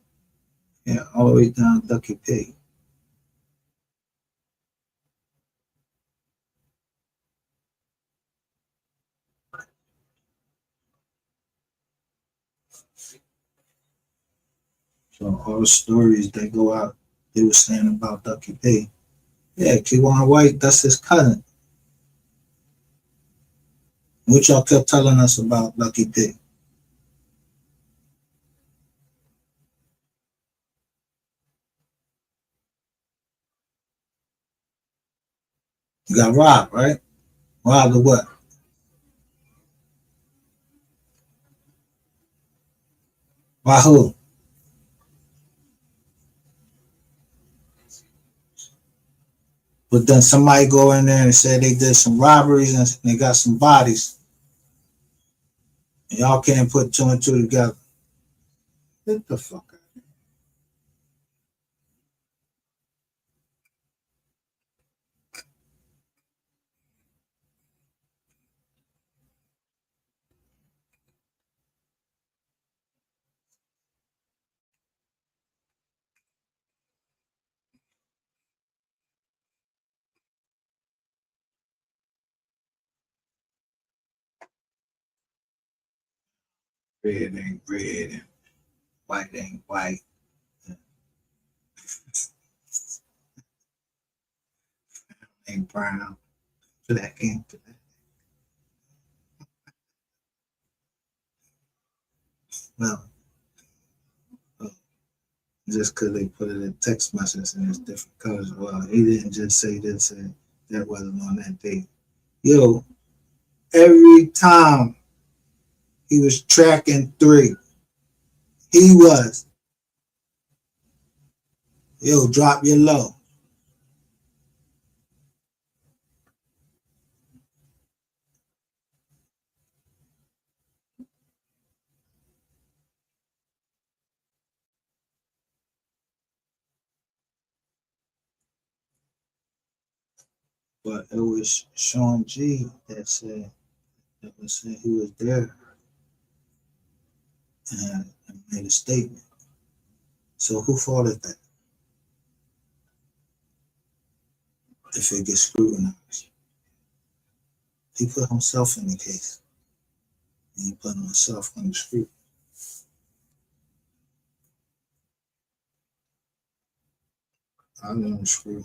Yeah, all the way down Ducky Pig. So all the stories that go out, they were saying about Ducky Pig. Yeah, Kiwan White, that's his cousin. What y'all kept telling us about Lucky Pig? You got robbed, right? Robbed of what? By who? But then somebody go in there and say they did some robberies and they got some bodies. And y'all can't put two and two together. Get the fuck out. Red ain't red and white ain't white. Ain't brown. Black ain't black. Well, just because they put it in text messages and it's different colors. Well, he didn't just say this and that wasn't on that date. Yo, every time he was tracking three, he was, yo, drop your low. But it was Sean G that said he was there and made a statement. So who faulted that if it gets scrutinized? He put himself in the case. ain't putting myself on the street. I'm on the street.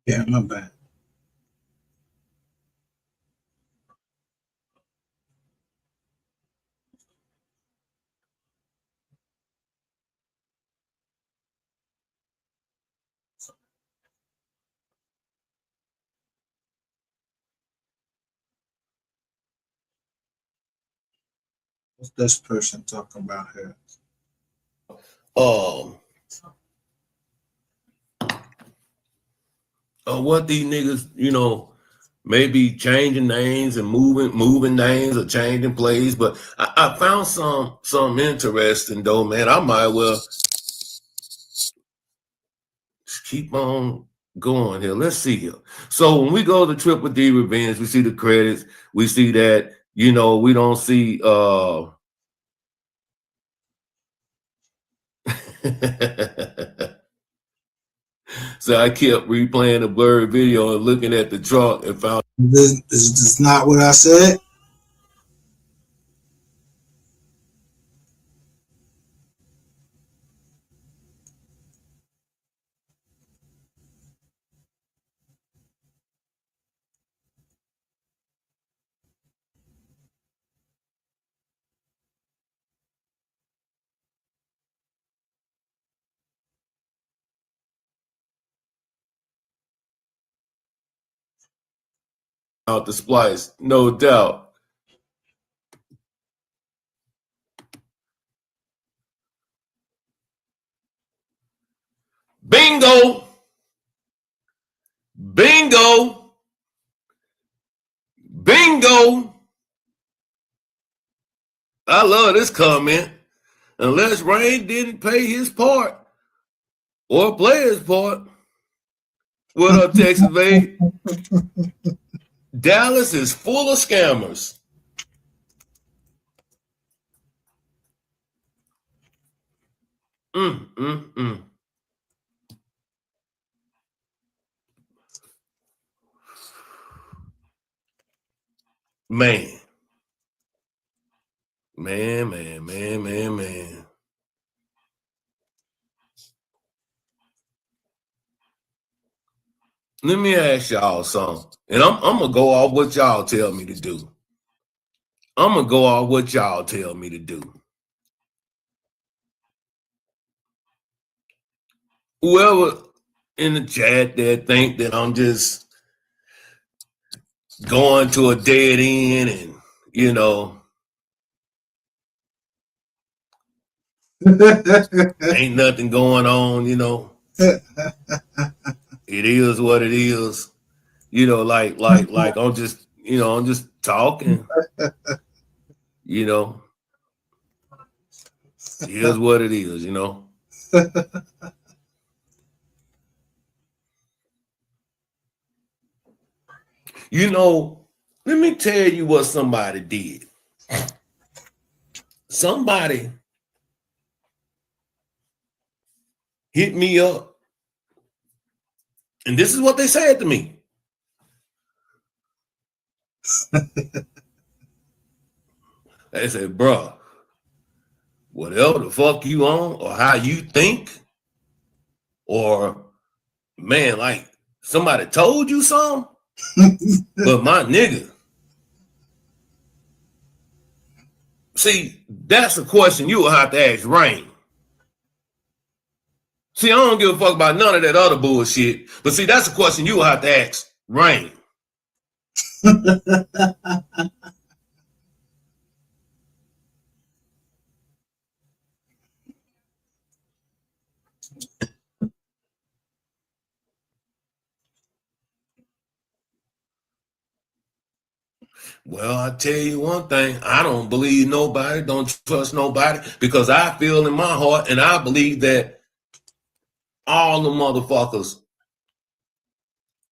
Yeah, my bad. What's this person talking about here? What these niggas, maybe changing names and moving names or changing plays. But I found some interesting though, man. I might well just keep on going here. Let's see here. So when we go to Triple D Revenge, we see the credits. We see that, we don't see So I kept replaying the blurred video and looking at the trunk and found This is not what I said. out the splice, no doubt. Bingo! Bingo! Bingo! I love this comment. Unless Rain didn't pay his part or play his part. What up, Texas Bay? Dallas is full of scammers. Man. Man. Let me ask y'all something. And I'm gonna go off what y'all tell me to do. Whoever in the chat that think that I'm just going to a dead end, and you know, ain't nothing going on. You know, it is what it is. You know, like I'm just, you know, I'm just talking. You know, it is what it is. You know. You know, let me tell you what somebody did. Somebody hit me up, and this is what they said to me. They said, bro, whatever the fuck you on or how you think, or man, like somebody told you something, but my nigga, see, that's a question you will have to ask Rain. See, I don't give a fuck about none of that other bullshit, but see, that's a question you will have to ask Rain. Well, I tell you one thing, I don't believe nobody, don't trust nobody, because I feel in my heart and I believe that all the motherfuckers,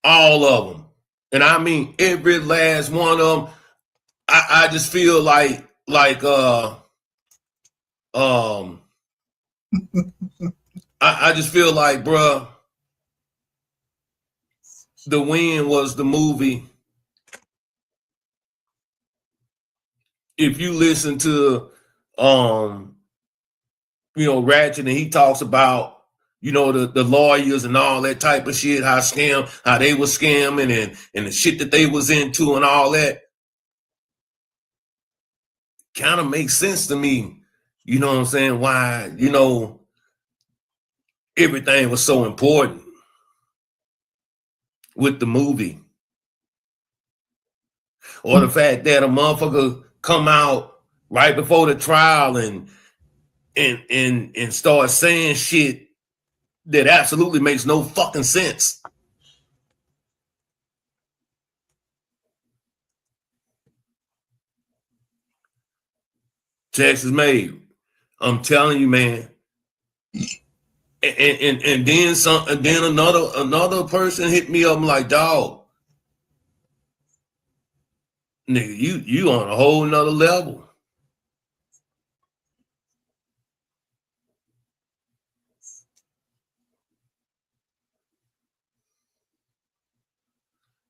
all of them, and I mean every last one of them, I just feel like I just feel like, bruh, The Win was the movie. If you listen to Ratchet, and he talks about, the lawyers and all that type of shit, how they were scamming and the shit that they was into and all that, kind of makes sense to me. You know what I'm saying? Why, everything was so important with the movie. Or the fact that a motherfucker come out right before the trial and start saying shit that absolutely makes no fucking sense. Texas made. I'm telling you, man. And then some. And then another person hit me up. I'm like, dog, nigga, you on a whole nother level.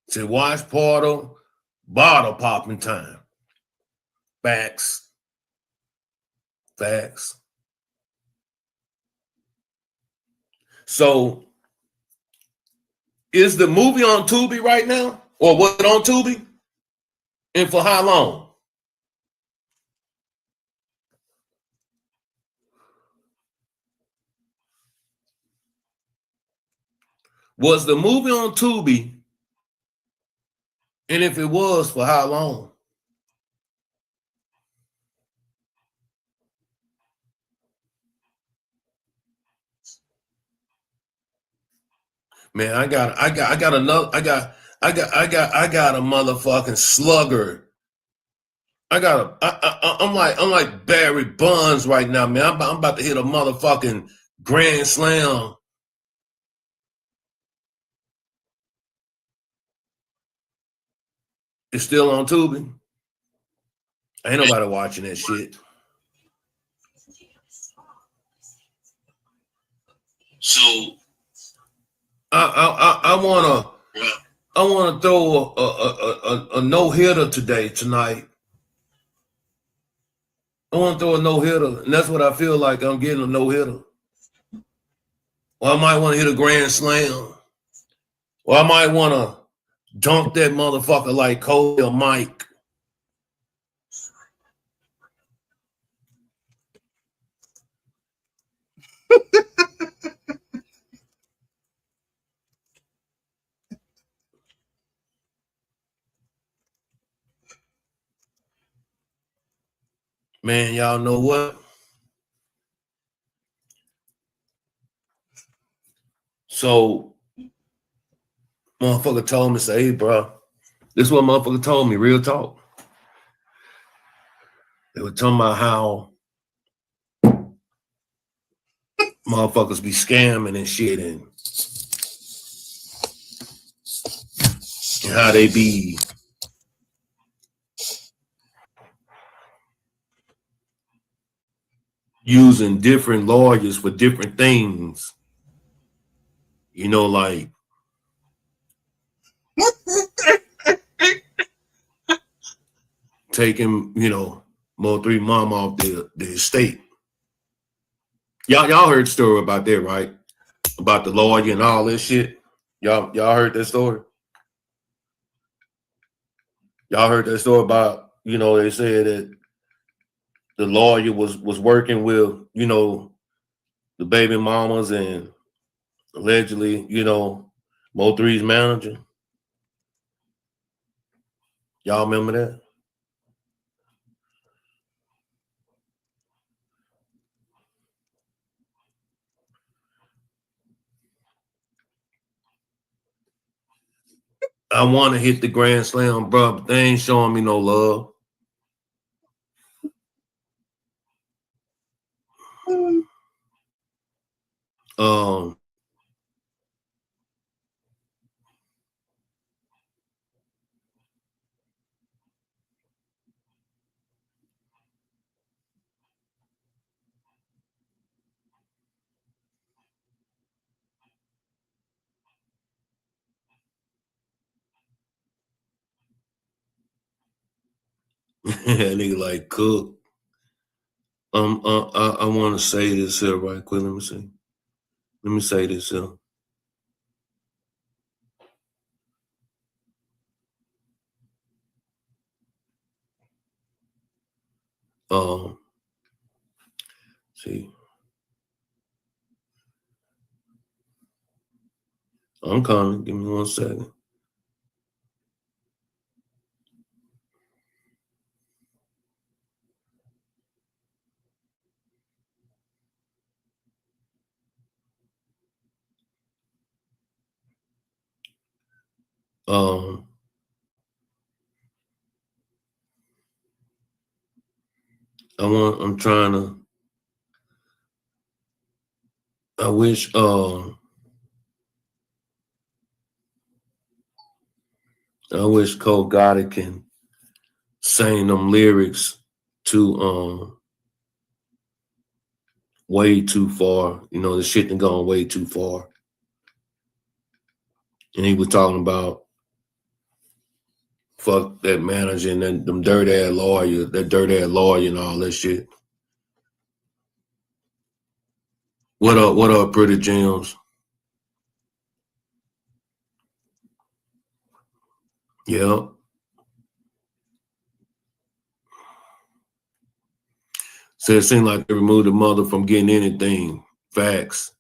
Say, watch Portal, bottle popping time. Facts. So, is the movie on Tubi right now? Or was it on Tubi? And for how long? Was the movie on Tubi? And if it was, for how long? Man, I got a motherfucking slugger. I'm like Barry Bonds right now, man. I'm about to hit a motherfucking grand slam. It's still on Tubi. Ain't nobody watching that shit. So I wanna throw a no hitter tonight. I want to throw a no hitter, and that's what I feel like. I'm getting a no hitter. Or I might want to hit a grand slam. Or I might want to dunk that motherfucker like Kobe or Mike. Man, y'all know what? So, motherfucker told me, say, hey, bro, this is what motherfucker told me, real talk. They were talking about how motherfuckers be scamming and shit and how they be using different lawyers for different things. You know, like taking, MO3 mom off the estate. Y'all heard the story about that, right? About the lawyer and all this shit. Y'all heard that story? Y'all heard that story about, they said that the lawyer was working with, the baby mamas and allegedly, Mo3's manager. Y'all remember that? I want to hit the grand slam, bro, but they ain't showing me no love. Nigga like Cook. I want to say this here right quick. Let me see. Let me say this here. See. I'm coming. Give me 1 second. I'm trying to. I wish Cole Gotti can sing them lyrics to way too far. The shit done gone way too far. And he was talking about fuck that manager and then them dirt ass lawyer, that dirt ass lawyer and all that shit. What up, Pretty James? Yeah. So it seemed like they removed the mother from getting anything. Facts.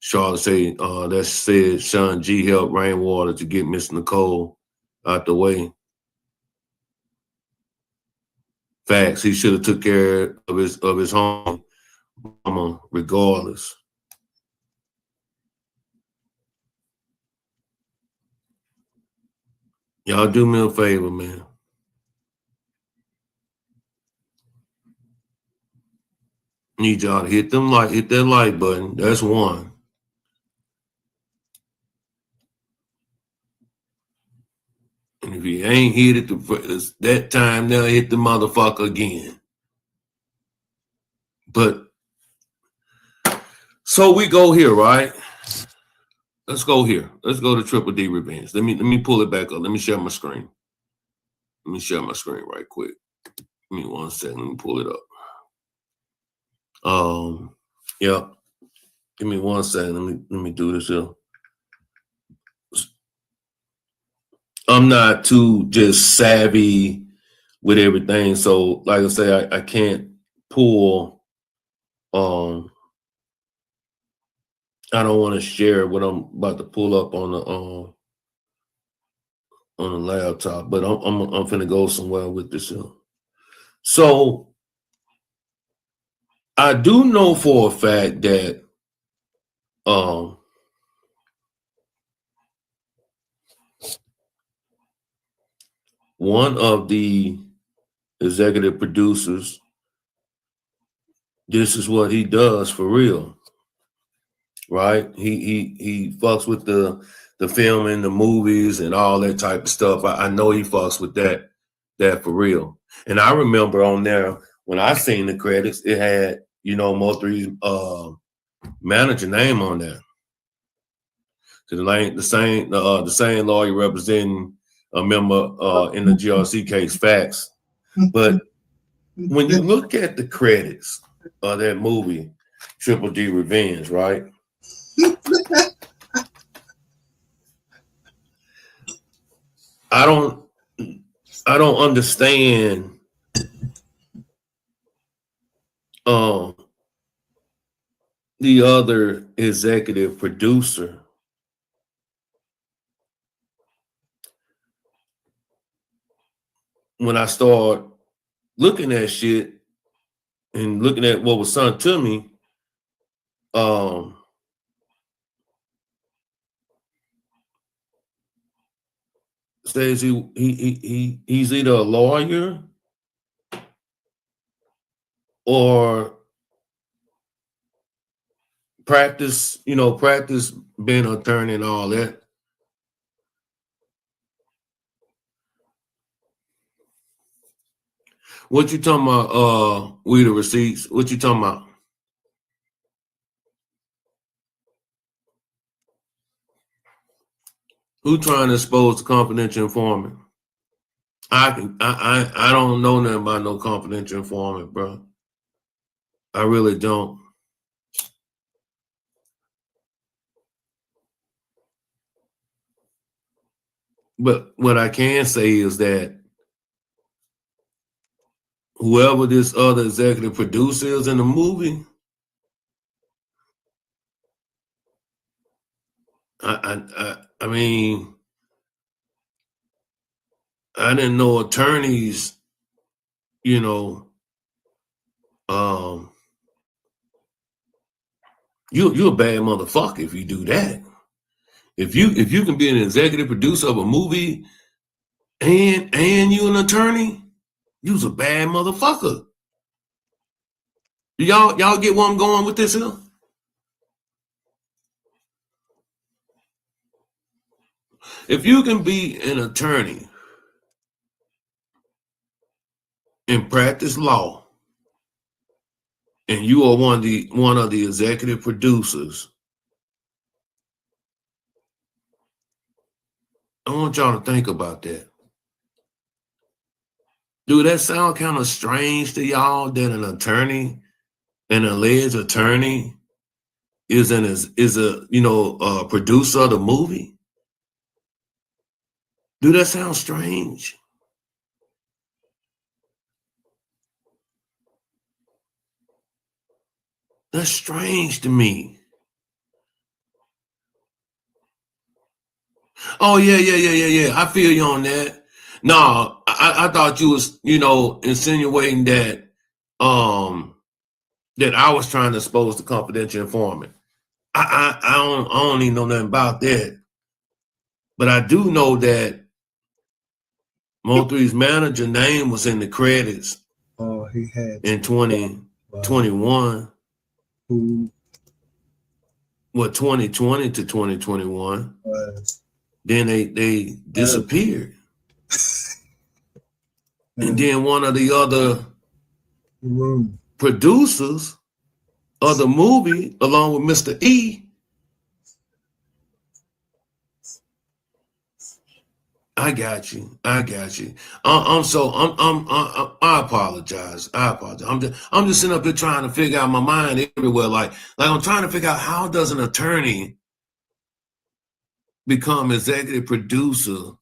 Charlotte say that said Sean G helped Rainwater to get Miss Nicole out the way. Facts. He should have took care of his home mama regardless. Y'all do me a favor, man. Need y'all to hit that like button. That's one. And if you ain't hit it that time, they'll hit the motherfucker again. But so we go here, right? Let's go here. Let's go to Triple D Revenge. Let me pull it back up. Let me share my screen. Let me share my screen right quick. Give me 1 second. Let me pull it up. Yeah. Give me 1 second. Let me do this here. I'm not too just savvy with everything. So, like I say, I can't pull. I don't want to share what I'm about to pull up on the laptop, but I'm finna go somewhere with this here. So I do know for a fact that one of the executive producers, this is what he does for real, right? He fucks with the filming, the movies, and all that type of stuff. I know he fucks with that for real. And I remember on there when I seen the credits, it had MO3's manager name on there. So the same lawyer representing a member in the GRC case, facts. But when you look at the credits of that movie, Triple D Revenge, right? I don't understand the other executive producer. When I start looking at shit and looking at what was sent to me, says he's either a lawyer or practice being an attorney and all that. What you talking about? We the receipts. What you talking about? Who trying to expose the confidential informant? I don't know nothing about no confidential informant, bro. I really don't. But what I can say is that whoever this other executive producer is in the movie, I mean, I didn't know attorneys, you're a bad motherfucker if you do that. If you can be an executive producer of a movie and you an attorney, you's a bad motherfucker. Y'all get where I'm going with this here? If you can be an attorney and practice law, and you are one of the executive producers, I want y'all to think about that. Dude, that sound kind of strange to y'all that an attorney, an alleged attorney, is a producer of the movie? Do that sound strange? That's strange to me. Oh yeah. I feel you on that. No, I thought you was, insinuating that that I was trying to expose the confidential informant. I don't even know nothing about that. But I do know that MO3's manager name was in the credits. Oh, he had in 2021. Who What, 2020 to 2021? Then they disappeared. And then one of the other producers of the movie, along with Mr. E, I got you. I apologize. I'm just sitting up here trying to figure out my mind everywhere. Like I'm trying to figure out, how does an attorney become executive producer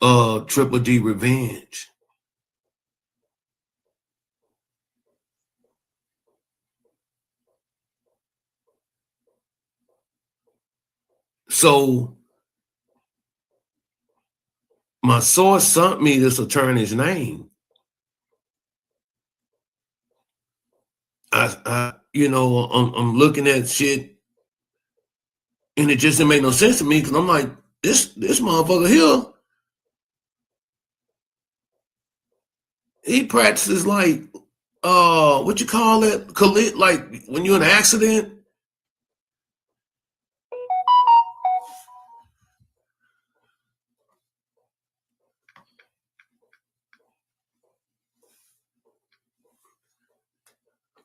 of Triple D Revenge? So my source sent me this attorney's name. I'm looking at shit, and it just didn't make no sense to me because I'm like, this motherfucker here, he practices like, what you call it, like when you're in an accident.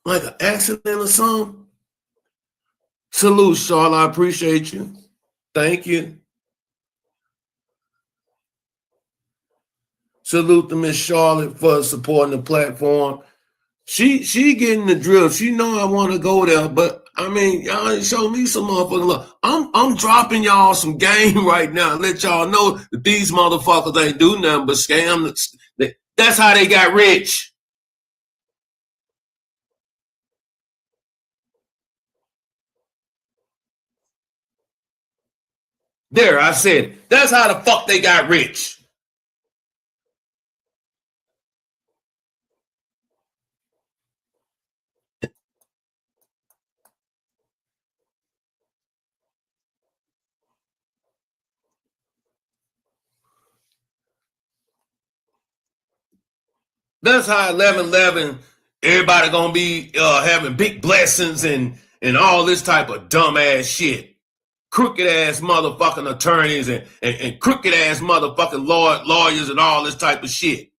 Like an accident or something. Salute, Charlotte. I appreciate you. Thank you. Salute to Miss Charlotte for supporting the platform. She getting the drill. She know I want to go there, but I mean, y'all show me some motherfucking love. I'm dropping y'all some game right now. Let y'all know that these motherfuckers ain't do nothing but scam. That's how they got rich. There, I said it. That's how the fuck they got rich. That's how 11/11, everybody gonna be having big blessings and all this type of dumbass shit. Crooked ass motherfucking attorneys and crooked ass motherfucking lawyers and all this type of shit.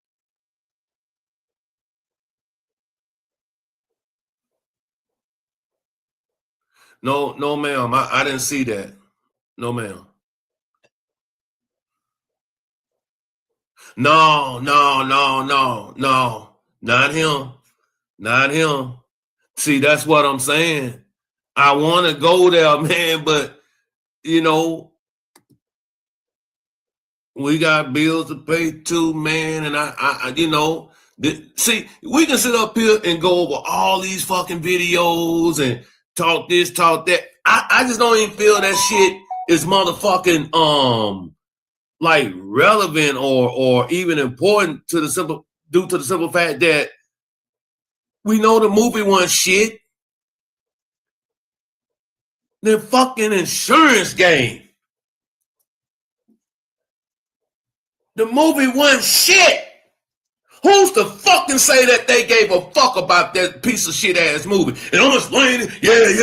No, ma'am. I didn't see that. No, ma'am. No. Not him. Not him. See, that's what I'm saying. I want to go there, man, but we got bills to pay too, man, and I see, we can sit up here and go over all these fucking videos and talk this, talk that. I just don't even feel that shit is motherfucking like relevant or even important due to the simple fact that we know the movie wasn't shit. The fucking insurance game. The movie wasn't shit. Who's to fucking say that they gave a fuck about that piece of shit ass movie? And I'm explaining, yeah, this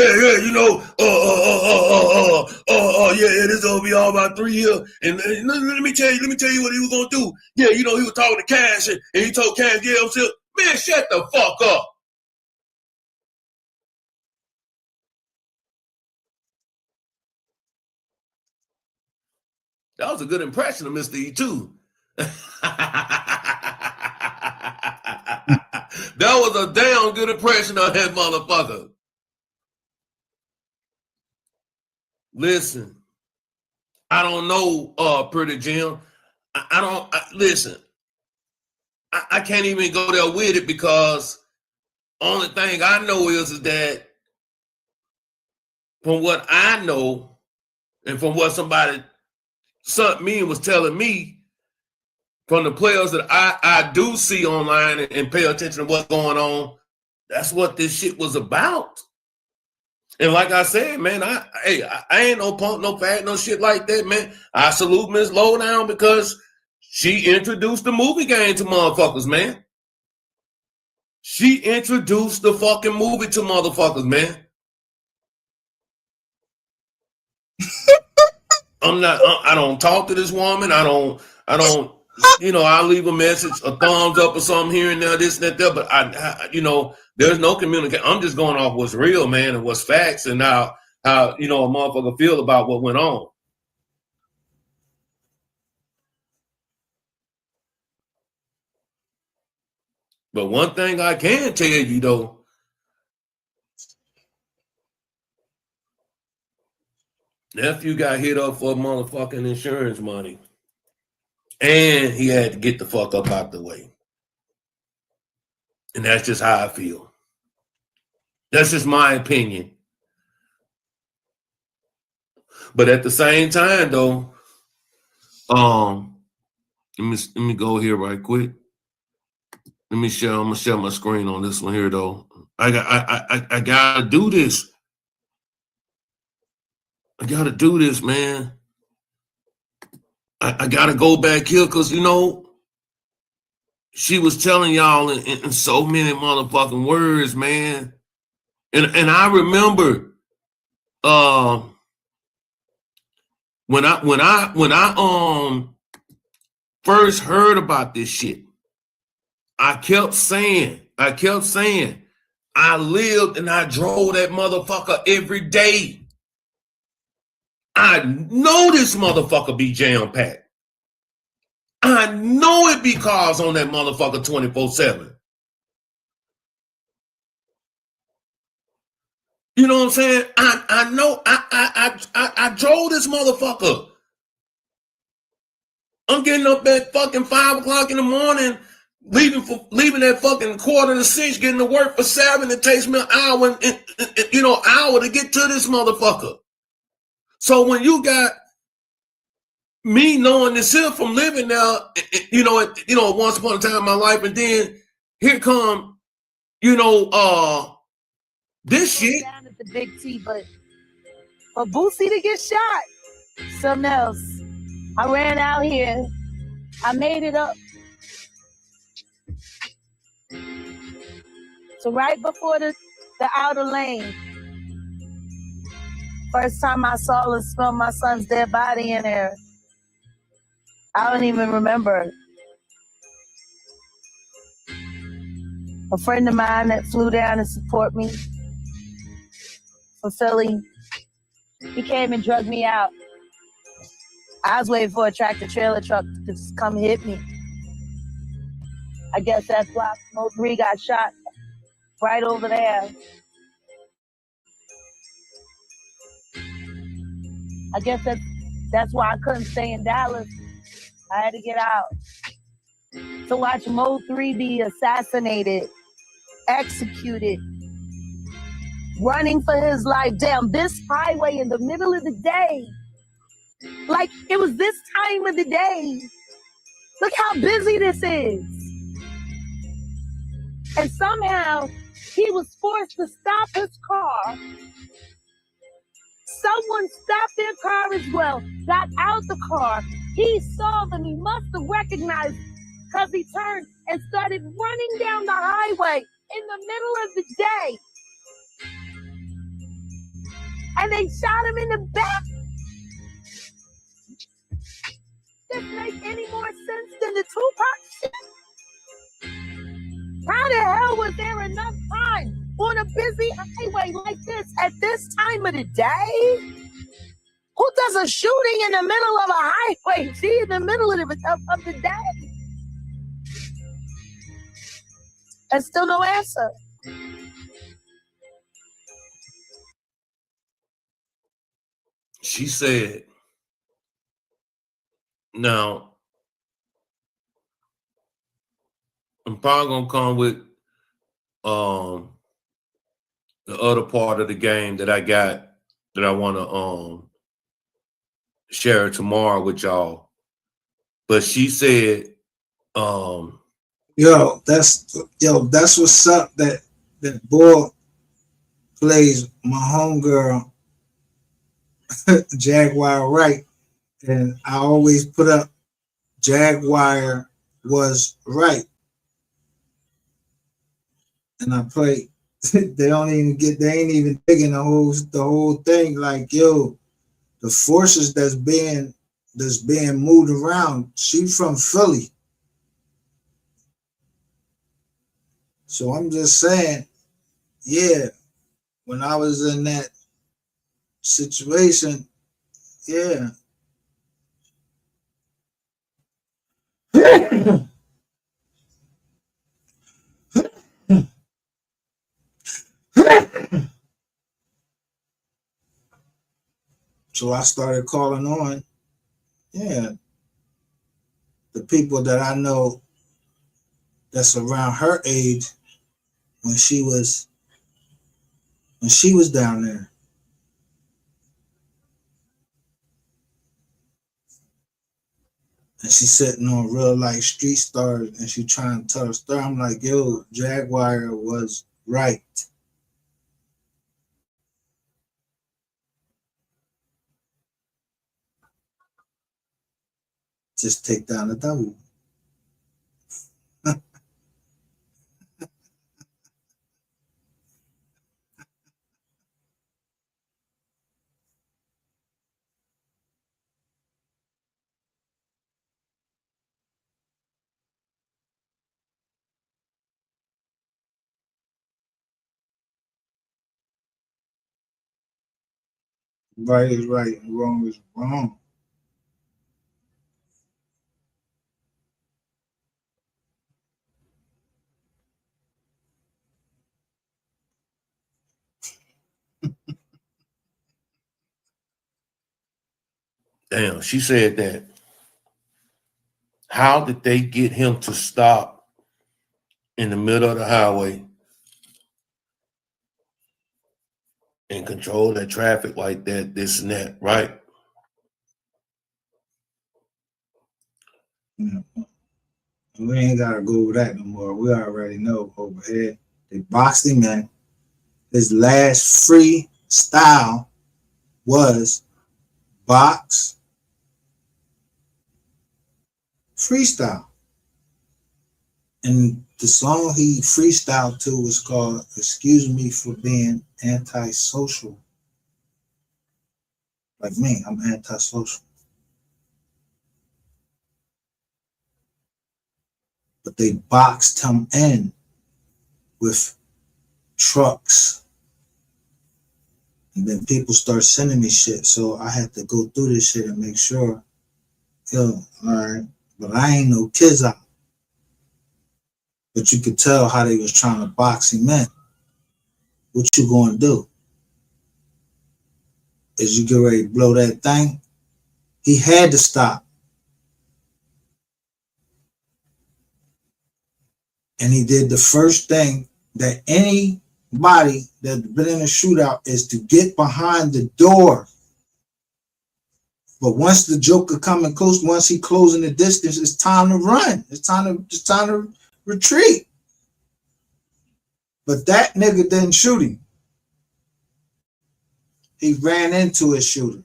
gonna be all about 3 years. And let me tell you what he was gonna do. Yeah, he was talking to Cash and he told Cash, yeah, I'm still, man, shut the fuck up. That was a good impression of Mr. E too. That was a damn good impression of that motherfucker. Listen, I don't know, Pretty Jim. Listen. I can't even go there with it because only thing I know is that from what I know and from what somebody me was telling me, from the players that I do see online and pay attention to what's going on, that's what this shit was about. And like I said, man, I ain't no punk, no fag, no shit like that, man. I salute Miss Lowdown because she introduced the movie game to motherfuckers, man. She introduced the fucking movie to motherfuckers, man. I don't talk to this woman. I don't, I leave a message, a thumbs up or something here and there, this and that, but there's no communication. I'm just going off what's real, man, and what's facts and how a motherfucker feel about what went on. But one thing I can tell you though, nephew got hit up for motherfucking insurance money. And he had to get the fuck up out the way. And that's just how I feel. That's just my opinion. But at the same time, though, let me go here right quick. Let me share. I'm gonna share my screen on this one here, though. I gotta do this. I gotta do this, man. I gotta go back here because she was telling y'all in so many motherfucking words, man. And I remember when I first heard about this shit, I kept saying, I lived and I drove that motherfucker every day. I know this motherfucker be jam-packed. I know it be cars on that motherfucker 24/7. You know what I'm saying? I know I drove this motherfucker. I'm getting up at fucking 5 o'clock in the morning, leaving at fucking 5:45, getting to work for 7. It takes me an hour hour to get to this motherfucker. So when you got me knowing this here from living there, once upon a time in my life, and then here come, this shit. Down at the Big T, but for Boosie to get shot, something else. I ran out here. I made it up. So right before the outer lane, first time I saw and smelled my son's dead body in there. I don't even remember. A friend of mine that flew down to support me from Philly, he came and drugged me out. I was waiting for a tractor trailer truck to come hit me. I guess that's why MO3 got shot right over there. I guess that's why I couldn't stay in Dallas. I had to get out. To watch MO3 be assassinated, executed, running for his life down this highway in the middle of the day. Like it was this time of the day. Look how busy this is. And somehow he was forced to stop his car. Someone stopped their car as well, got out the car. He saw them. He must have recognized because he turned and started running down the highway in the middle of the day. And they shot him in the back. Does this make any more sense than the Tupac shit? How the hell was there enough time on a busy highway like this at this time of the day? Who does a shooting in the middle of a highway? See, in the middle of the day. And still no answer. She said, now, I'm probably gonna come with the other part of the game that I got that I want to share tomorrow with y'all. But she said, that's what's up. That boy plays my homegirl Jaguar right, and I always put up Jaguar was right, and I play. They ain't even digging the whole thing. Like, yo, the forces that's being moved around. She's from Philly, so I'm just saying, yeah. When I was in that situation, yeah. So I started calling on, yeah, the people that I know that's around her age when she was down there. and she's sitting on real life street stars, and she trying to tell her story. I'm like, yo, Jaguar was right. Just take down the W. Right is right and wrong is wrong. Damn, she said that. How did they get him to stop in the middle of the highway and control that traffic like that, this and that, right? Yeah. We ain't gotta go over that no more. We already know over here. They boxed him in. His last freestyle was box freestyle. And the song he freestyled to was called Excuse Me for Being Antisocial. Like me, I'm antisocial. But they boxed him in with trucks. And then people start sending me shit. So I had to go through this shit and make sure, yo, all right. But I ain't no kids out. But you could tell how they was trying to box him in. What you gonna do? Is you get ready to blow that thing? He had to stop. And he did the first thing that anybody that's been in a shootout is to get behind the door. But once the Joker coming close, once he closing the distance, it's time to run. It's time to retreat. But that nigga didn't shoot him. He ran into his shooter.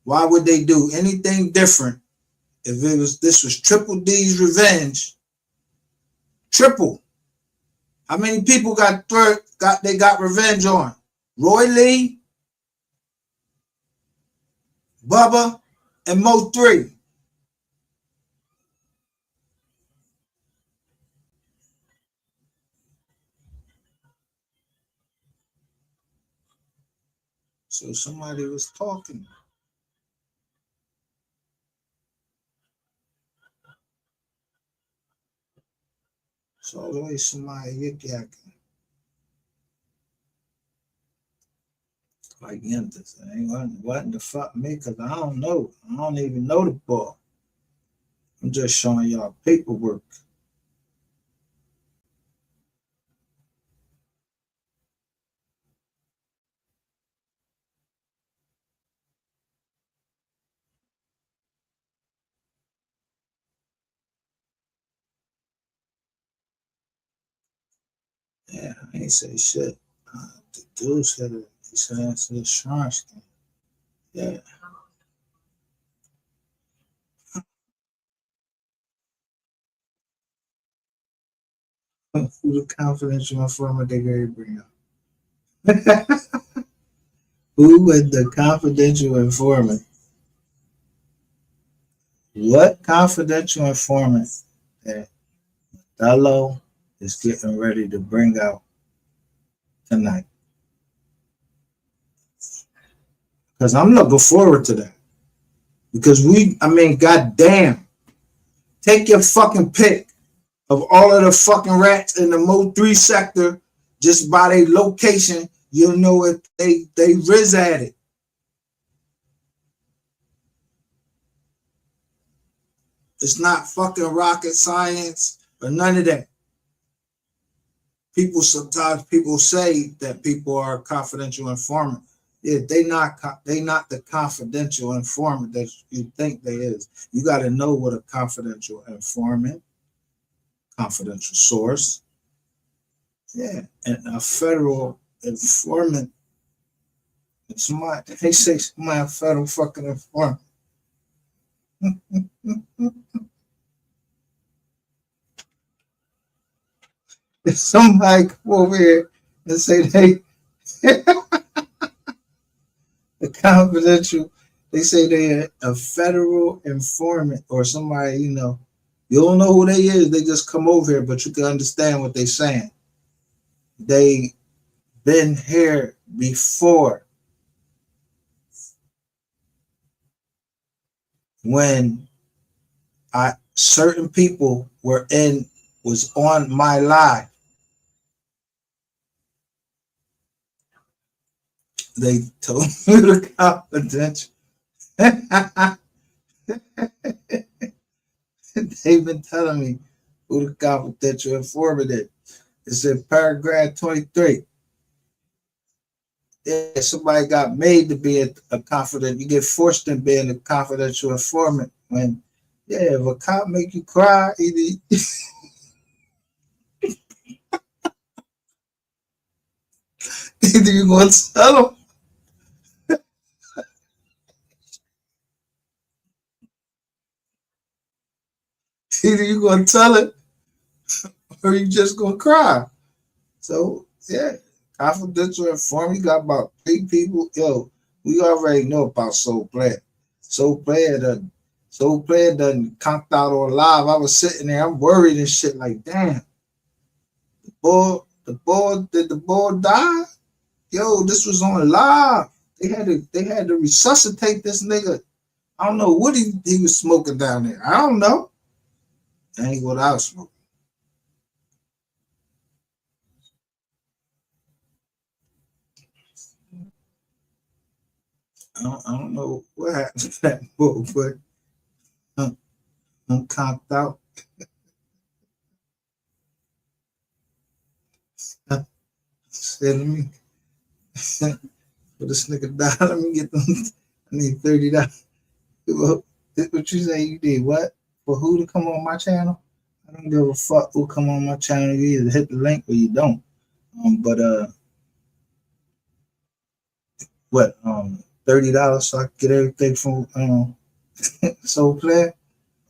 Why would they do anything different if this was Triple D's revenge? Triple. How many people got revenge on? Roy Lee, Bubba, and MO3. So somebody was talking. So always somebody yik-yakking. Like this ain't what the fuck me, because I don't know. I don't even know the ball. I'm just showing y'all paperwork. Yeah, I ain't say shit. The dude said it. He said it's the insurance thing. Yeah. Who the confidential informant they gonna bring up? Who was the confidential informant? What confidential informant that Dello is getting ready to bring out tonight? Because I'm looking forward to that. Because goddamn, take your fucking pick of all of the fucking rats in the MO3 sector just by their location. You'll know if they riz at it. It's not fucking rocket science or none of that. Sometimes people say that people are confidential informant. Yeah, they not the confidential informant that you think they is. You got to know what a confidential informant, confidential source, yeah, and a federal informant. Somebody they say somebody a federal fucking informant. If somebody come over here and say they a confidential, they say they a federal informant or somebody, you don't know who they is. They just come over here, but you can understand what they saying. They been here before when certain people was on my live. They told me the confidential. They've been telling me who the confidential informant is. It's in paragraph 23. Yeah, somebody got made to be a confident. You get forced into being a confidential informant when, yeah, if a cop make you cry, either you gonna tell them, either you gonna tell it, or you just gonna cry. So yeah, confidential informant. You got about 3 people. Yo, we already know about Soul Player. Soul Player done conked out on live. I was sitting there, I'm worried and shit. Like, damn, did the boy die? Yo, this was on live. They had to resuscitate this nigga. I don't know what he was smoking down there. I don't know. That ain't what I was smoking. I don't know what happened to that boy, but I'm conked out. Said, let me for this nigga die. Let me get them. I need $30. What you say you did? What? For who to come on my channel? I don't give a fuck who come on my channel. You either hit the link or you don't. But what? $30 so I can get everything from Soul Player.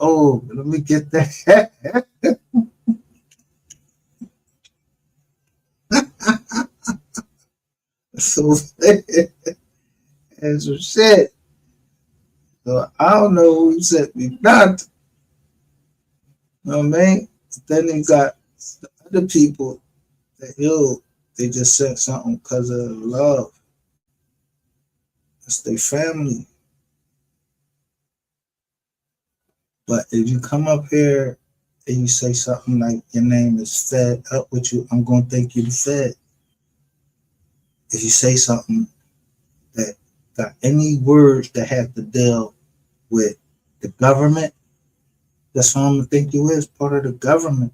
Oh, let me get that. So and some shit. So I don't know who said me not. You know what I mean? Then they got the other people that they just said something because of love. It's their family. But if you come up here and you say something like your name is fed up with you, I'm gonna think you the fed. If you say something that got any words that have to deal with the government, that's what I'm gonna think you is, part of the government.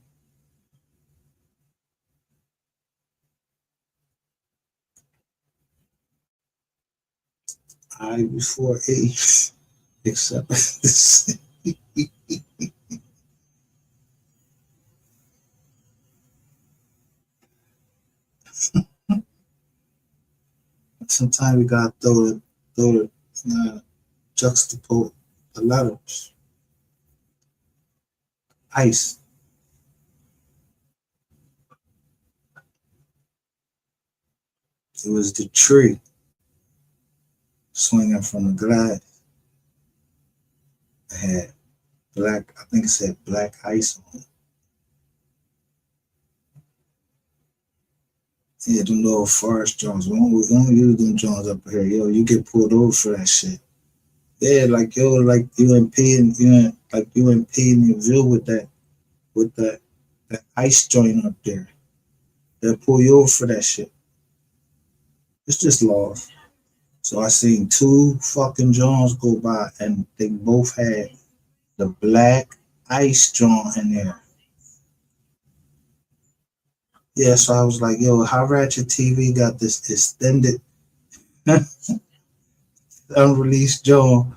I before age, except this. Sometimes we gotta throw the juxtapose the letters. Ice. It was the tree swinging from the glass. It had black, I think it said black ice on it. Yeah, them little forest Jones. We don't use them Jones up here. Yo, you get pulled over for that shit. Yeah, like yo, like UMP and like UMP and your view with that ice joint up there. They'll pull you over for that shit. It's just laws. So I seen 2 fucking Jones go by and they both had the black ice joint in there. Yeah, so I was like, yo, how Ratchet TV got this extended Unreleased joint,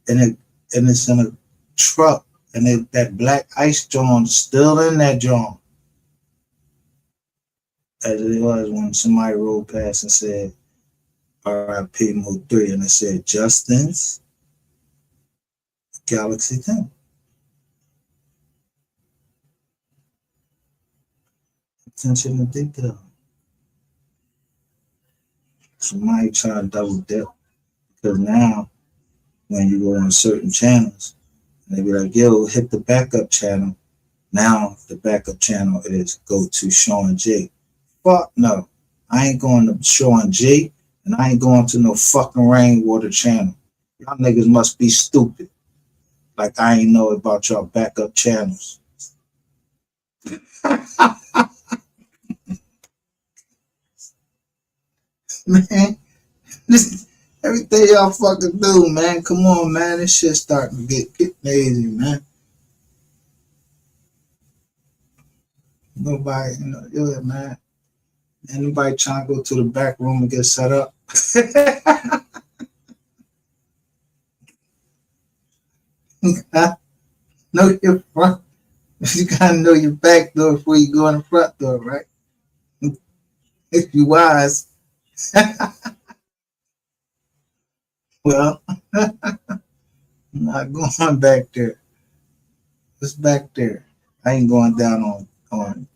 and it's in a truck, and that black ice joint still in that joint. As it was when somebody rolled past and said, R.I.P. MO3, and it said Justin's Galaxy 10. Attention to detail. Somebody try to double dip, because now when you go on certain channels, and they be like, yo, hit the backup channel. Now the backup channel is go to Sean J. Fuck no. I ain't going to Sean J, and I ain't going to no fucking Rainwater channel. Y'all niggas must be stupid. Like I ain't know about y'all backup channels. Man, this everything y'all fucking do, man. Come on, man. This shit starting to get lazy, man. Nobody, yeah, man. Anybody trying to go to the back room and get set up? Know your front. You gotta know your back door before you go in the front door, right? If you wise. Well, I'm not going back there. What's back there? I ain't going down on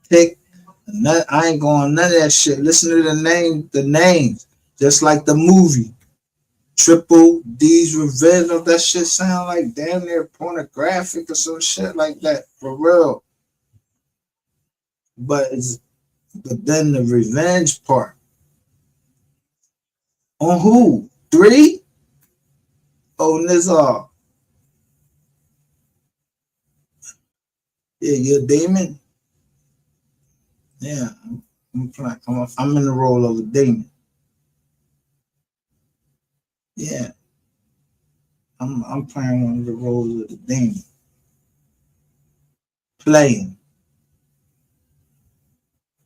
tick. I ain't going none of that shit. Listen to the names, just like the movie. Triple D's Revenge. Of that shit sound like damn near pornographic or some shit like that, for real. But then the revenge part. On who? 3? Oh, Nizar. Yeah, you're a demon. Yeah, I'm in the role of a demon. Yeah, I'm playing one of the roles of the demon. Playin.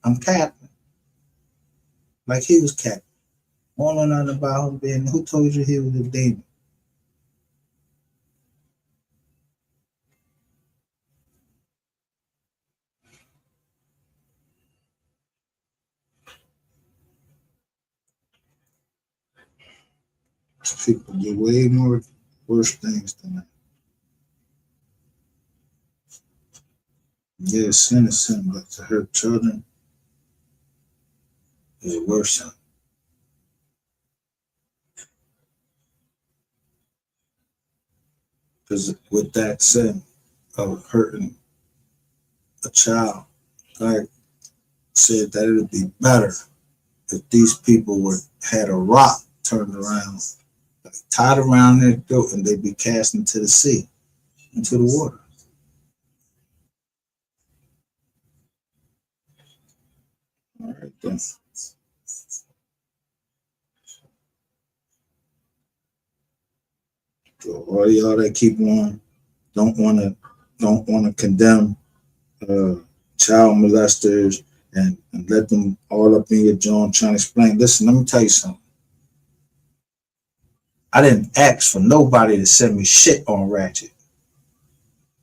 I'm Captain. Like he was Captain. All or nothing about him being. Who told you he was a demon? People do way more worse things than that. Yeah, sin is sin, but to hurt children is worse. Because with that sin of hurting a child, God said that it would be better if these people had a rock turned around, like tied around their throat, and they'd be cast into the sea, into the water. All right, then. So all y'all that keep on don't want to condemn child molesters and let them all up in your joint trying to explain. Listen, let me tell you something. I didn't ask for nobody to send me shit on Ratchet,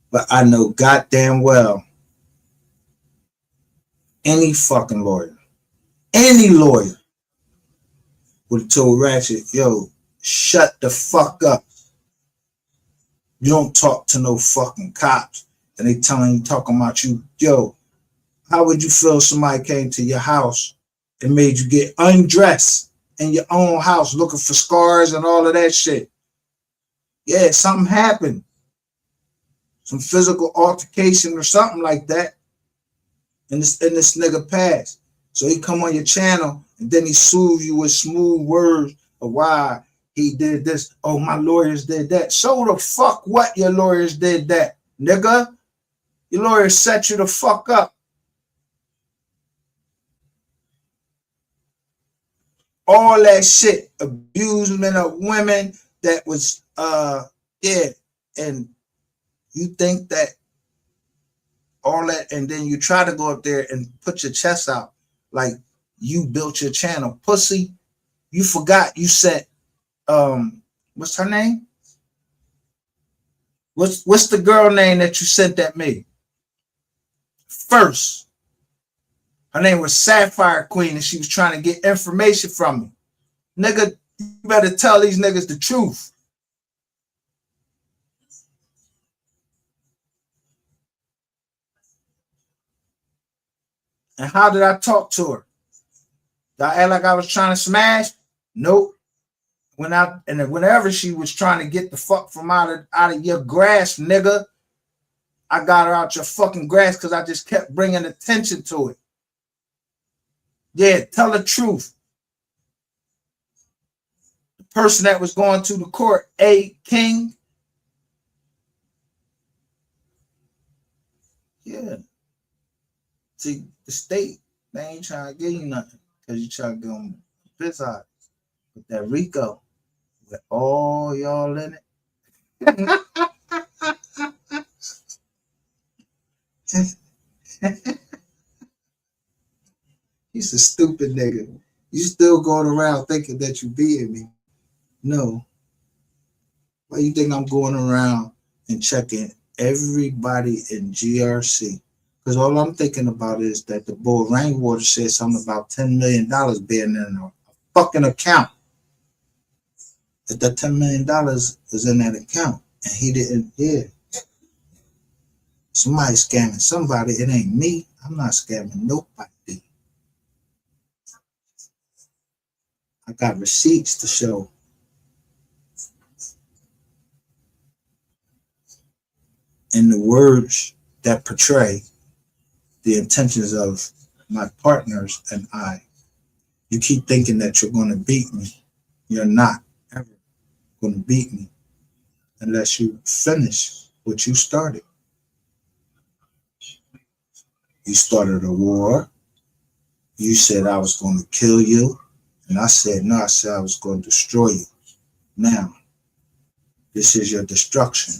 but I know goddamn well any fucking lawyer, any lawyer would have told Ratchet, yo, shut the fuck up. You don't talk to no fucking cops, and they talking about you. Yo, how would you feel if somebody came to your house and made you get undressed in your own house looking for scars and all of that shit? Yeah, something happened. Some physical altercation or something like that. And this nigga passed. So he come on your channel and then he soothe you with smooth words of why he did this. Oh, my lawyers did that. So the fuck what your lawyers did that, nigga? Your lawyers set you the fuck up. All that shit, abusement of women, that was yeah. And you think that all that, and then you try to go up there and put your chest out like you built your channel. Pussy, You forgot you said, what's her name? What's the girl name that you sent at me? First. Her name was Sapphire Queen, and she was trying to get information from me. Nigga, you better tell these niggas the truth. And how did I talk to her? Did I act like I was trying to smash? Nope. Whenever she was trying to get the fuck from out of your grasp, nigga, I got her out your fucking grasp because I just kept bringing attention to it. Yeah, tell the truth. The person that was going to the court, A. King. Yeah. See, the state, they ain't trying to give you nothing because you trying to go on this side. With that Rico, with all y'all in it. He's a stupid nigga. You still going around thinking that you beating me. No. Why you think I'm going around and checking everybody in GRC? Because all I'm thinking about is that the boy Rainwater said something about $10 million being in a fucking account. That $10 million was in that account. And he didn't, yeah. Somebody scamming somebody. It ain't me. I'm not scamming nobody. I got receipts to show. And the words that portray the intentions of my partners and I. You keep thinking that you're going to beat me. You're not ever going to beat me unless you finish what you started. You started a war. You said I was going to kill you. And I said, no, I said I was going to destroy you. Now, this is your destruction.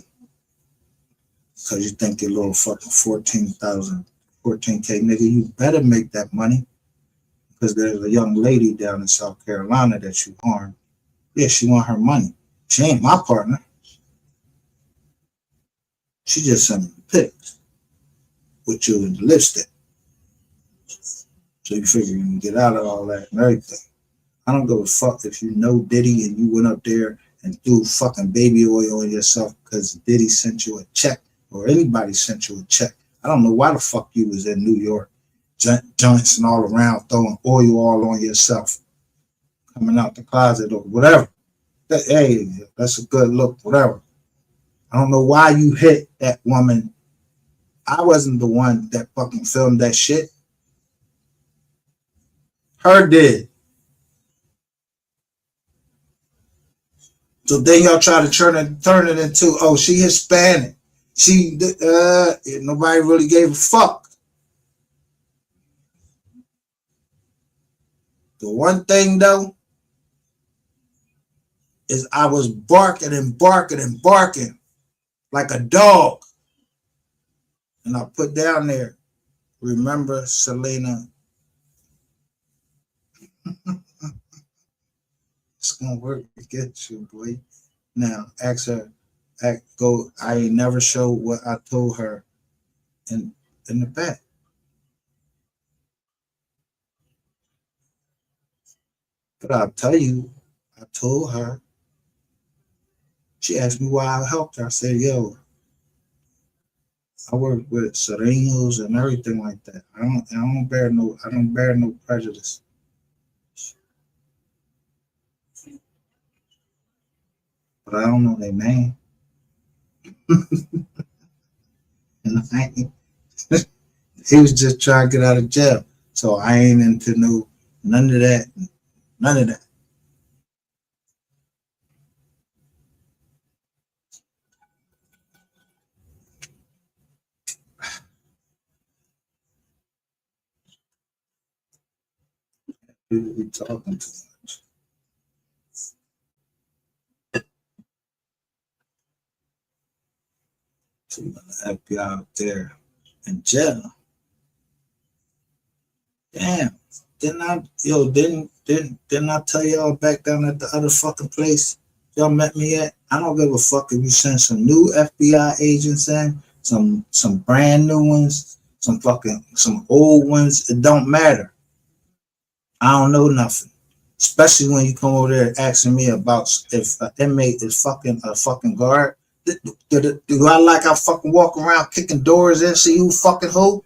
Because you think your little fucking 14K nigga, you better make that money. Because there's a young lady down in South Carolina that you harmed. Yeah, she want her money. She ain't my partner. She just sent me pics with you in the lipstick. So you figure you can get out of all that and everything. I don't give a fuck if you know Diddy and you went up there and threw fucking baby oil on yourself because Diddy sent you a check or anybody sent you a check. I don't know why the fuck you was in New York, joints and all around, throwing oil all on yourself, coming out the closet or whatever. Hey, that's a good look, whatever. I don't know why you hit that woman. I wasn't the one that fucking filmed that shit. Her did. So then y'all try to turn it into, oh, she Hispanic. Nobody really gave a fuck. The one thing though is I was barking and barking and barking like a dog. And I put down there, remember Selena. It's gonna work to get you, boy. Now ask her, I ain't never show what I told her in the back. But I'll tell you, I told her. She asked me why I helped her. I said, yo, I work with Serenos and everything like that. I don't bear no prejudice. But I don't know their name. And he was just trying to get out of jail. So I ain't into none of that. None of that. People be talking too much. So you're gonna FBI out there in jail. Damn, Didn't I tell y'all back down at the other fucking place y'all met me at? I don't give a fuck if you send some new FBI agents in, some brand new ones, some old ones. It don't matter. I don't know nothing. Especially when you come over there asking me about if an inmate is fucking a fucking guard. Do I like I fucking walk around kicking doors in, see who fucking who?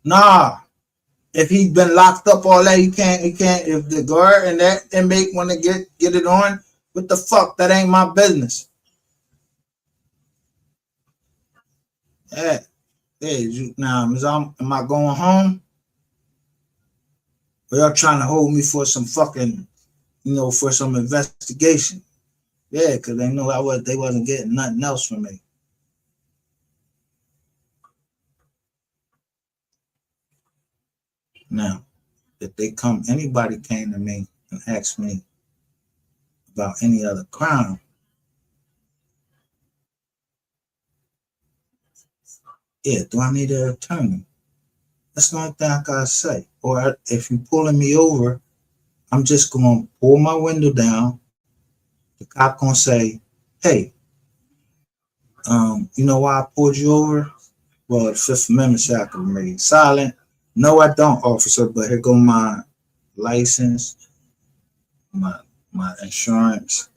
Nah. If he's been locked up all that, he can't. If the guard and that inmate want to get it on, what the fuck? That ain't my business. Yeah. Hey, now, am I going home? Or y'all trying to hold me for some fucking, for some investigation? Yeah, because they know they wasn't getting nothing else from me. Now, if anybody came to me and asked me about any other crime, yeah, do I need an attorney? That's the only thing I gotta say. Or if you're pulling me over, I'm just gonna pull my window down. The cop gonna say, "Hey, you know why I pulled you over?" Well, the Fifth Amendment said I can remain silent. No, I don't, officer. But here go my license, my insurance,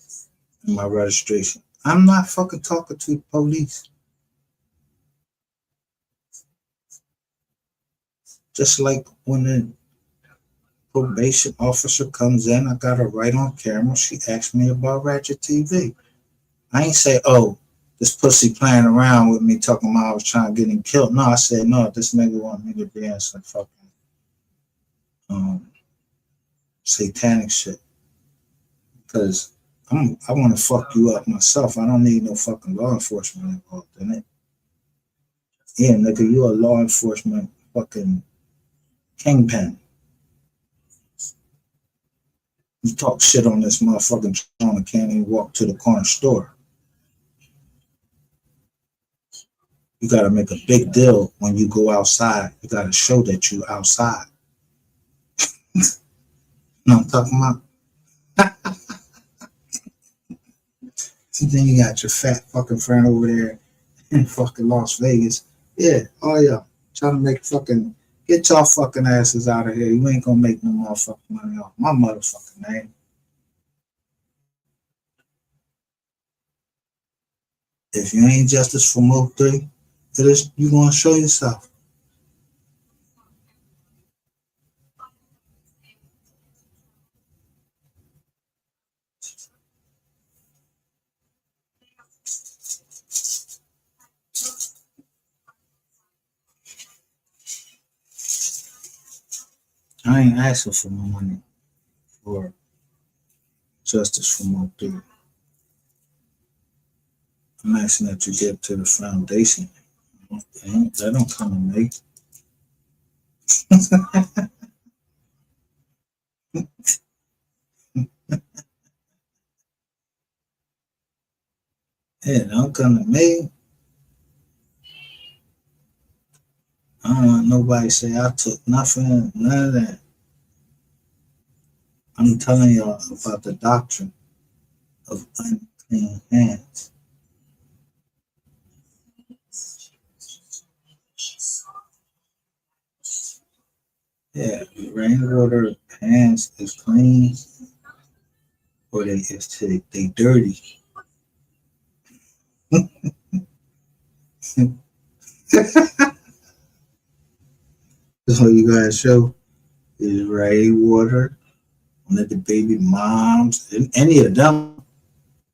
and my registration. I'm not fucking talking to the police. Just like when the probation officer comes in, I got her right on camera. She asked me about Ratchet TV. I ain't say, "Oh, this pussy playing around with me, talking about I was trying to get him killed." No, I said, "No, this nigga want me to be in some fucking satanic shit." Because I want to fuck you up myself. I don't need no fucking law enforcement involved in it. Yeah, nigga, you a law enforcement fucking kingpin. You talk shit on this motherfucking John and can't even walk to the corner store. You gotta make a big deal when you go outside. You gotta show that you outside. You know what I'm talking about? And then you got your fat fucking friend over there in fucking Las Vegas. Yeah, all y'all trying to get y'all fucking asses out of here. You ain't gonna make no motherfucking money off my motherfucking name. If you ain't justice for MO3, you gonna show yourself. I ain't asking for no money for justice for MO3. I'm asking that you give to the foundation. That don't come to me. Yeah, don't come to me. I don't want nobody to say I took nothing, none of that. I'm telling y'all about the doctrine of unclean hands. Yeah, rainwater hands is clean, or they dirty. That's all you guys show is rainwater. One of the baby moms, and any of them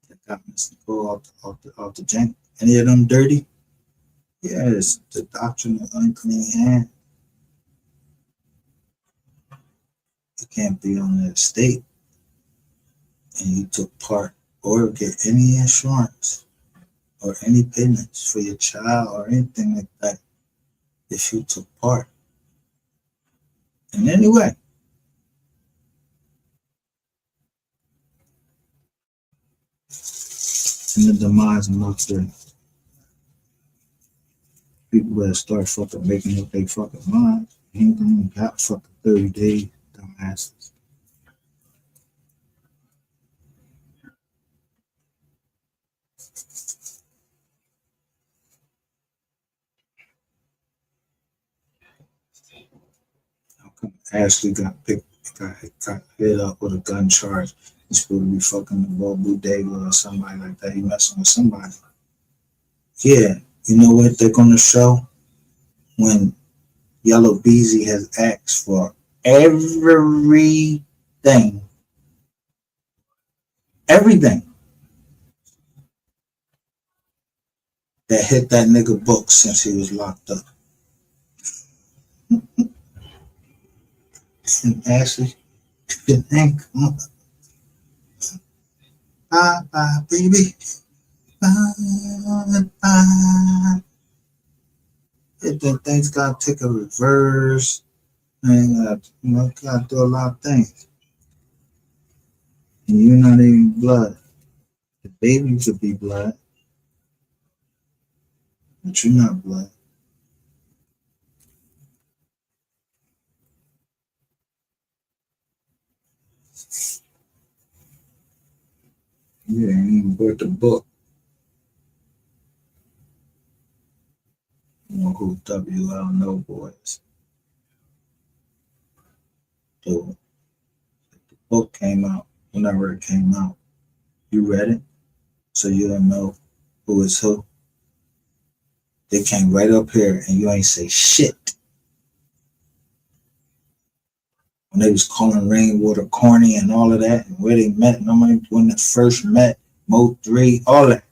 that got Miss Nicole off the jank, any of them dirty? Yes, the doctrine of unclean hand. You can't be on the estate and you took part or get any insurance or any payments for your child or anything like that if you took part in any way. In the demise of MO3. People better start fucking making up their fucking minds. He ain't got fucking 30 days, dumbasses. How come Ashley got hit up with a gun charge? He's supposed to be fucking the Bobu Dago or somebody like that. He messing with somebody. Yeah, you know what they're gonna show? When Yellow Beezy has asked for everything. Everything that hit that nigga book since he was locked up. And Ashley, good thing, come on. Bye bye, baby. Bye bye. Then things gotta take a reverse. And gotta do a lot of things. And you're not even blood. The baby could be blood, but you're not blood. You ain't even worth the book. You know who WL No Boys. So the book came out whenever it came out. You read it, so you don't know who is who. They came right up here and you ain't say shit. When they was calling Rainwater corny and all of that, and where they met, and when they first met, MO3, all that.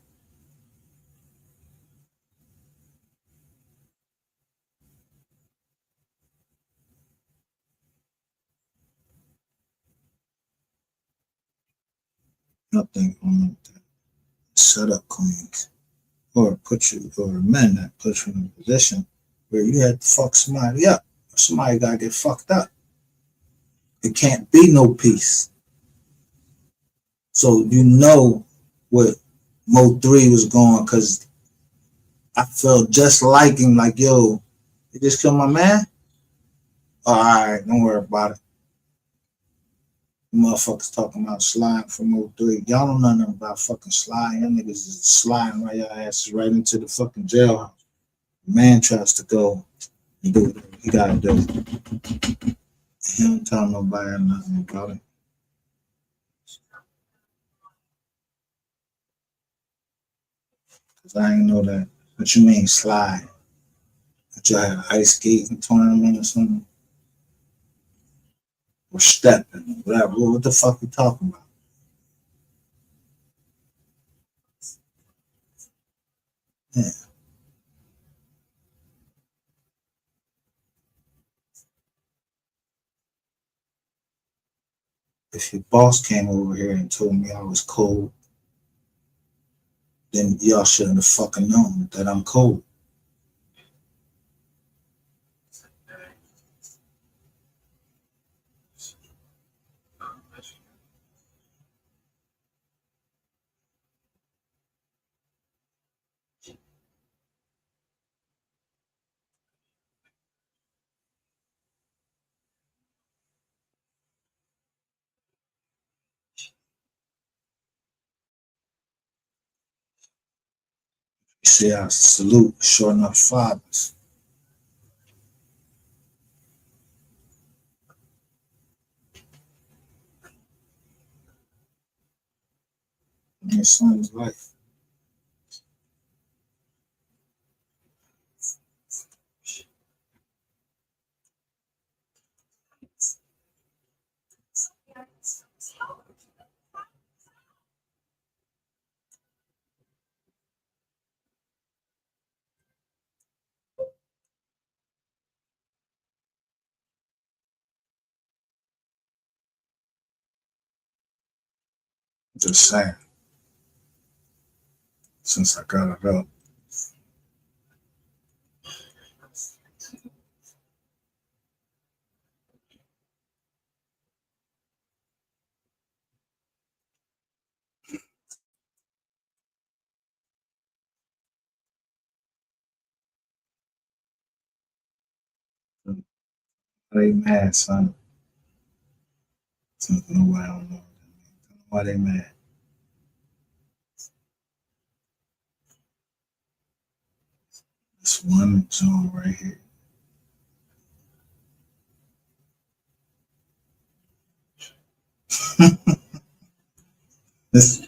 Nothing on that. Shut up, queens. Or put you, or men that put you in a position where you had to fuck somebody up. Somebody gotta get fucked up. It can't be no peace. So you know what MO3 was going, because I felt just like him, like, yo, you just killed my man? All right, don't worry about it. Motherfuckers talking about sliding from 03. Y'all don't know nothing about fucking sliding. Y'all niggas is sliding right your asses right into the fucking jailhouse. Man tries to go and do what he gotta do. He don't tell nobody nothing about it. Cause I ain't know that. What you mean slide? That y'all had ice skating tournament or something? Or stepping, whatever. What the fuck we talking about? Yeah. If your boss came over here and told me I was cold, then y'all shouldn't have fucking known that I'm cold. You see, I salute sure enough fathers. My son's life. Just saying. Since I got it up. They mad, son. I don't know why they mad. This one joint right here. This.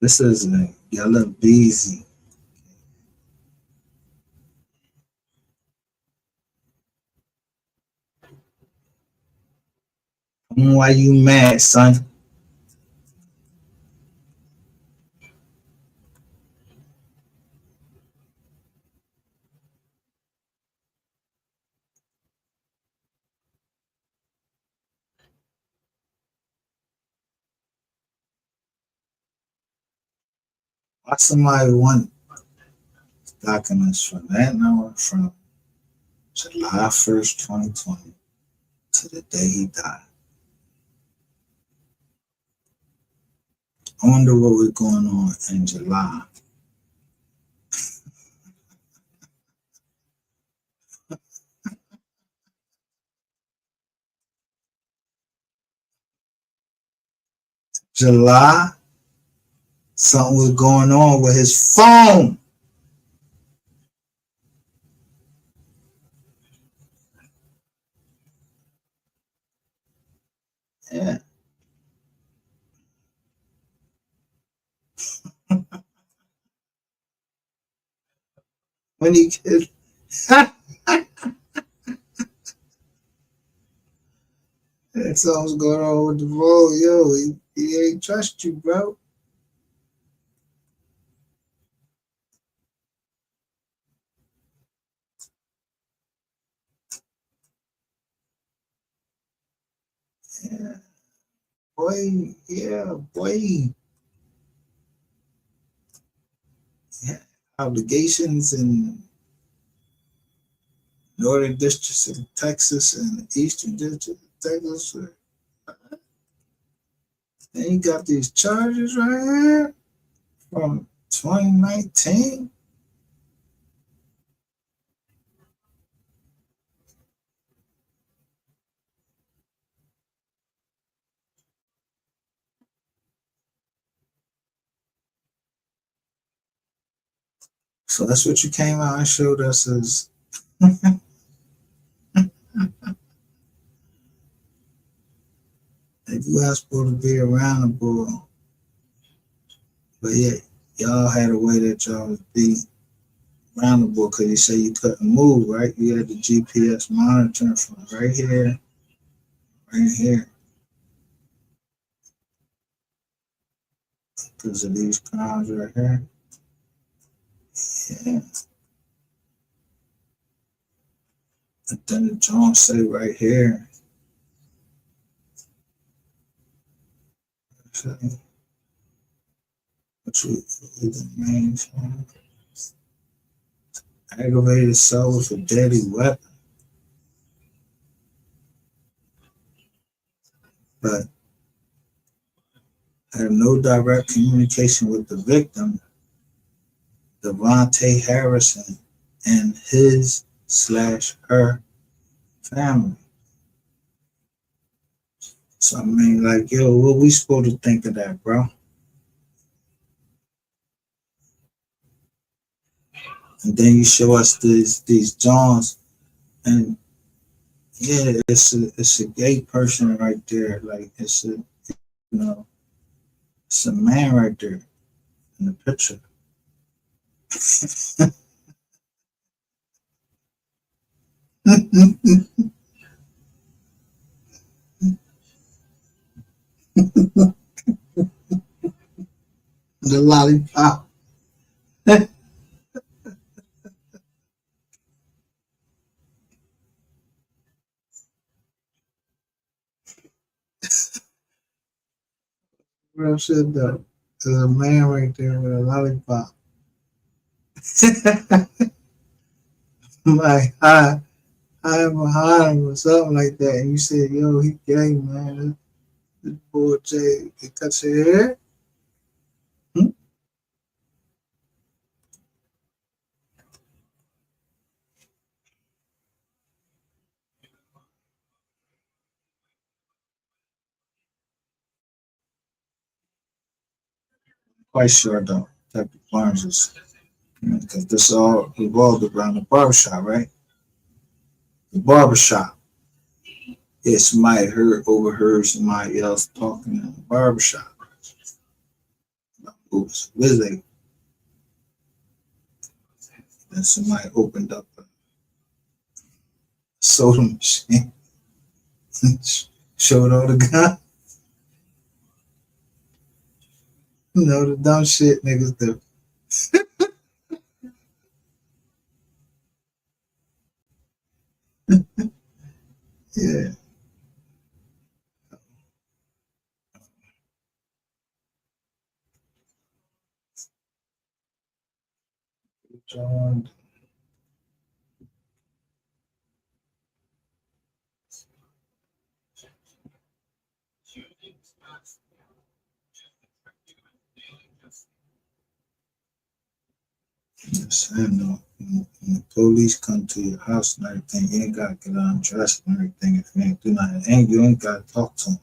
This is a Yellow Beezy. Why you mad, son? Why somebody want documents from that number from July 1st, 2020 to the day he died? I wonder what was going on in July. July, something was going on with his phone. Yeah. When he killed. Something's going on with the phone, yo. He ain't trust you, bro. Yeah. Boy, yeah, boy. Yeah. Obligations in Northern Districts of Texas and Eastern District of Texas. And you got these charges right here from 2019. So that's what you came out and showed us as that you are supposed to be around the bull. But yet, y'all had a way that y'all would be around the bull because you say you couldn't move, right? You had the GPS monitoring from right here, because of these crimes right here. Yeah. And then the Jones say right here. Which is the main one. Aggravated assault with a deadly weapon. But had no direct communication with the victim, Devontae Harrison, and his/her family. So I mean, like, yo, what we supposed to think of that, bro? And then you show us these Johns, and yeah, it's a gay person right there. Like it's a it's a man right there in the picture. The lollipop. Real shit though. There's a man right there with a lollipop. like hi behind him or something like that, and you said, "Yo, he gay, man. This boy Jay, he cut your hair." Hmm? Quite sure though. Type of plunges, because this all revolved around the barbershop, right? The barbershop. Yeah, somebody overheard somebody else talking in the barbershop. Oops, Wizzy. Then somebody opened up a soda machine, showed all the guns. You know, the dumb shit niggas do. Yeah. John. Yes, I know. When the police come to your house and everything, you ain't gotta get undressed and everything if you ain't do nothing. And you ain't gotta talk to them.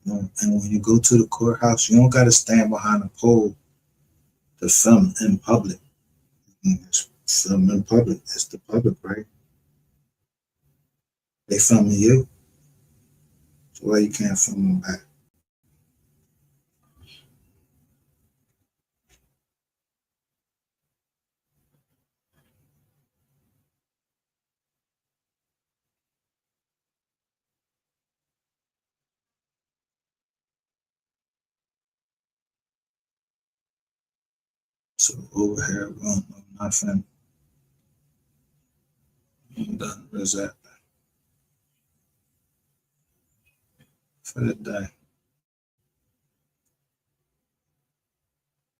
You know? And when you go to the courthouse, you don't gotta stand behind a pole to film in public. It's film in public. It's the public, right? They filming you, so why you can't film them back? So over here, we don't know nothing. I'm done. Where's that? For the day.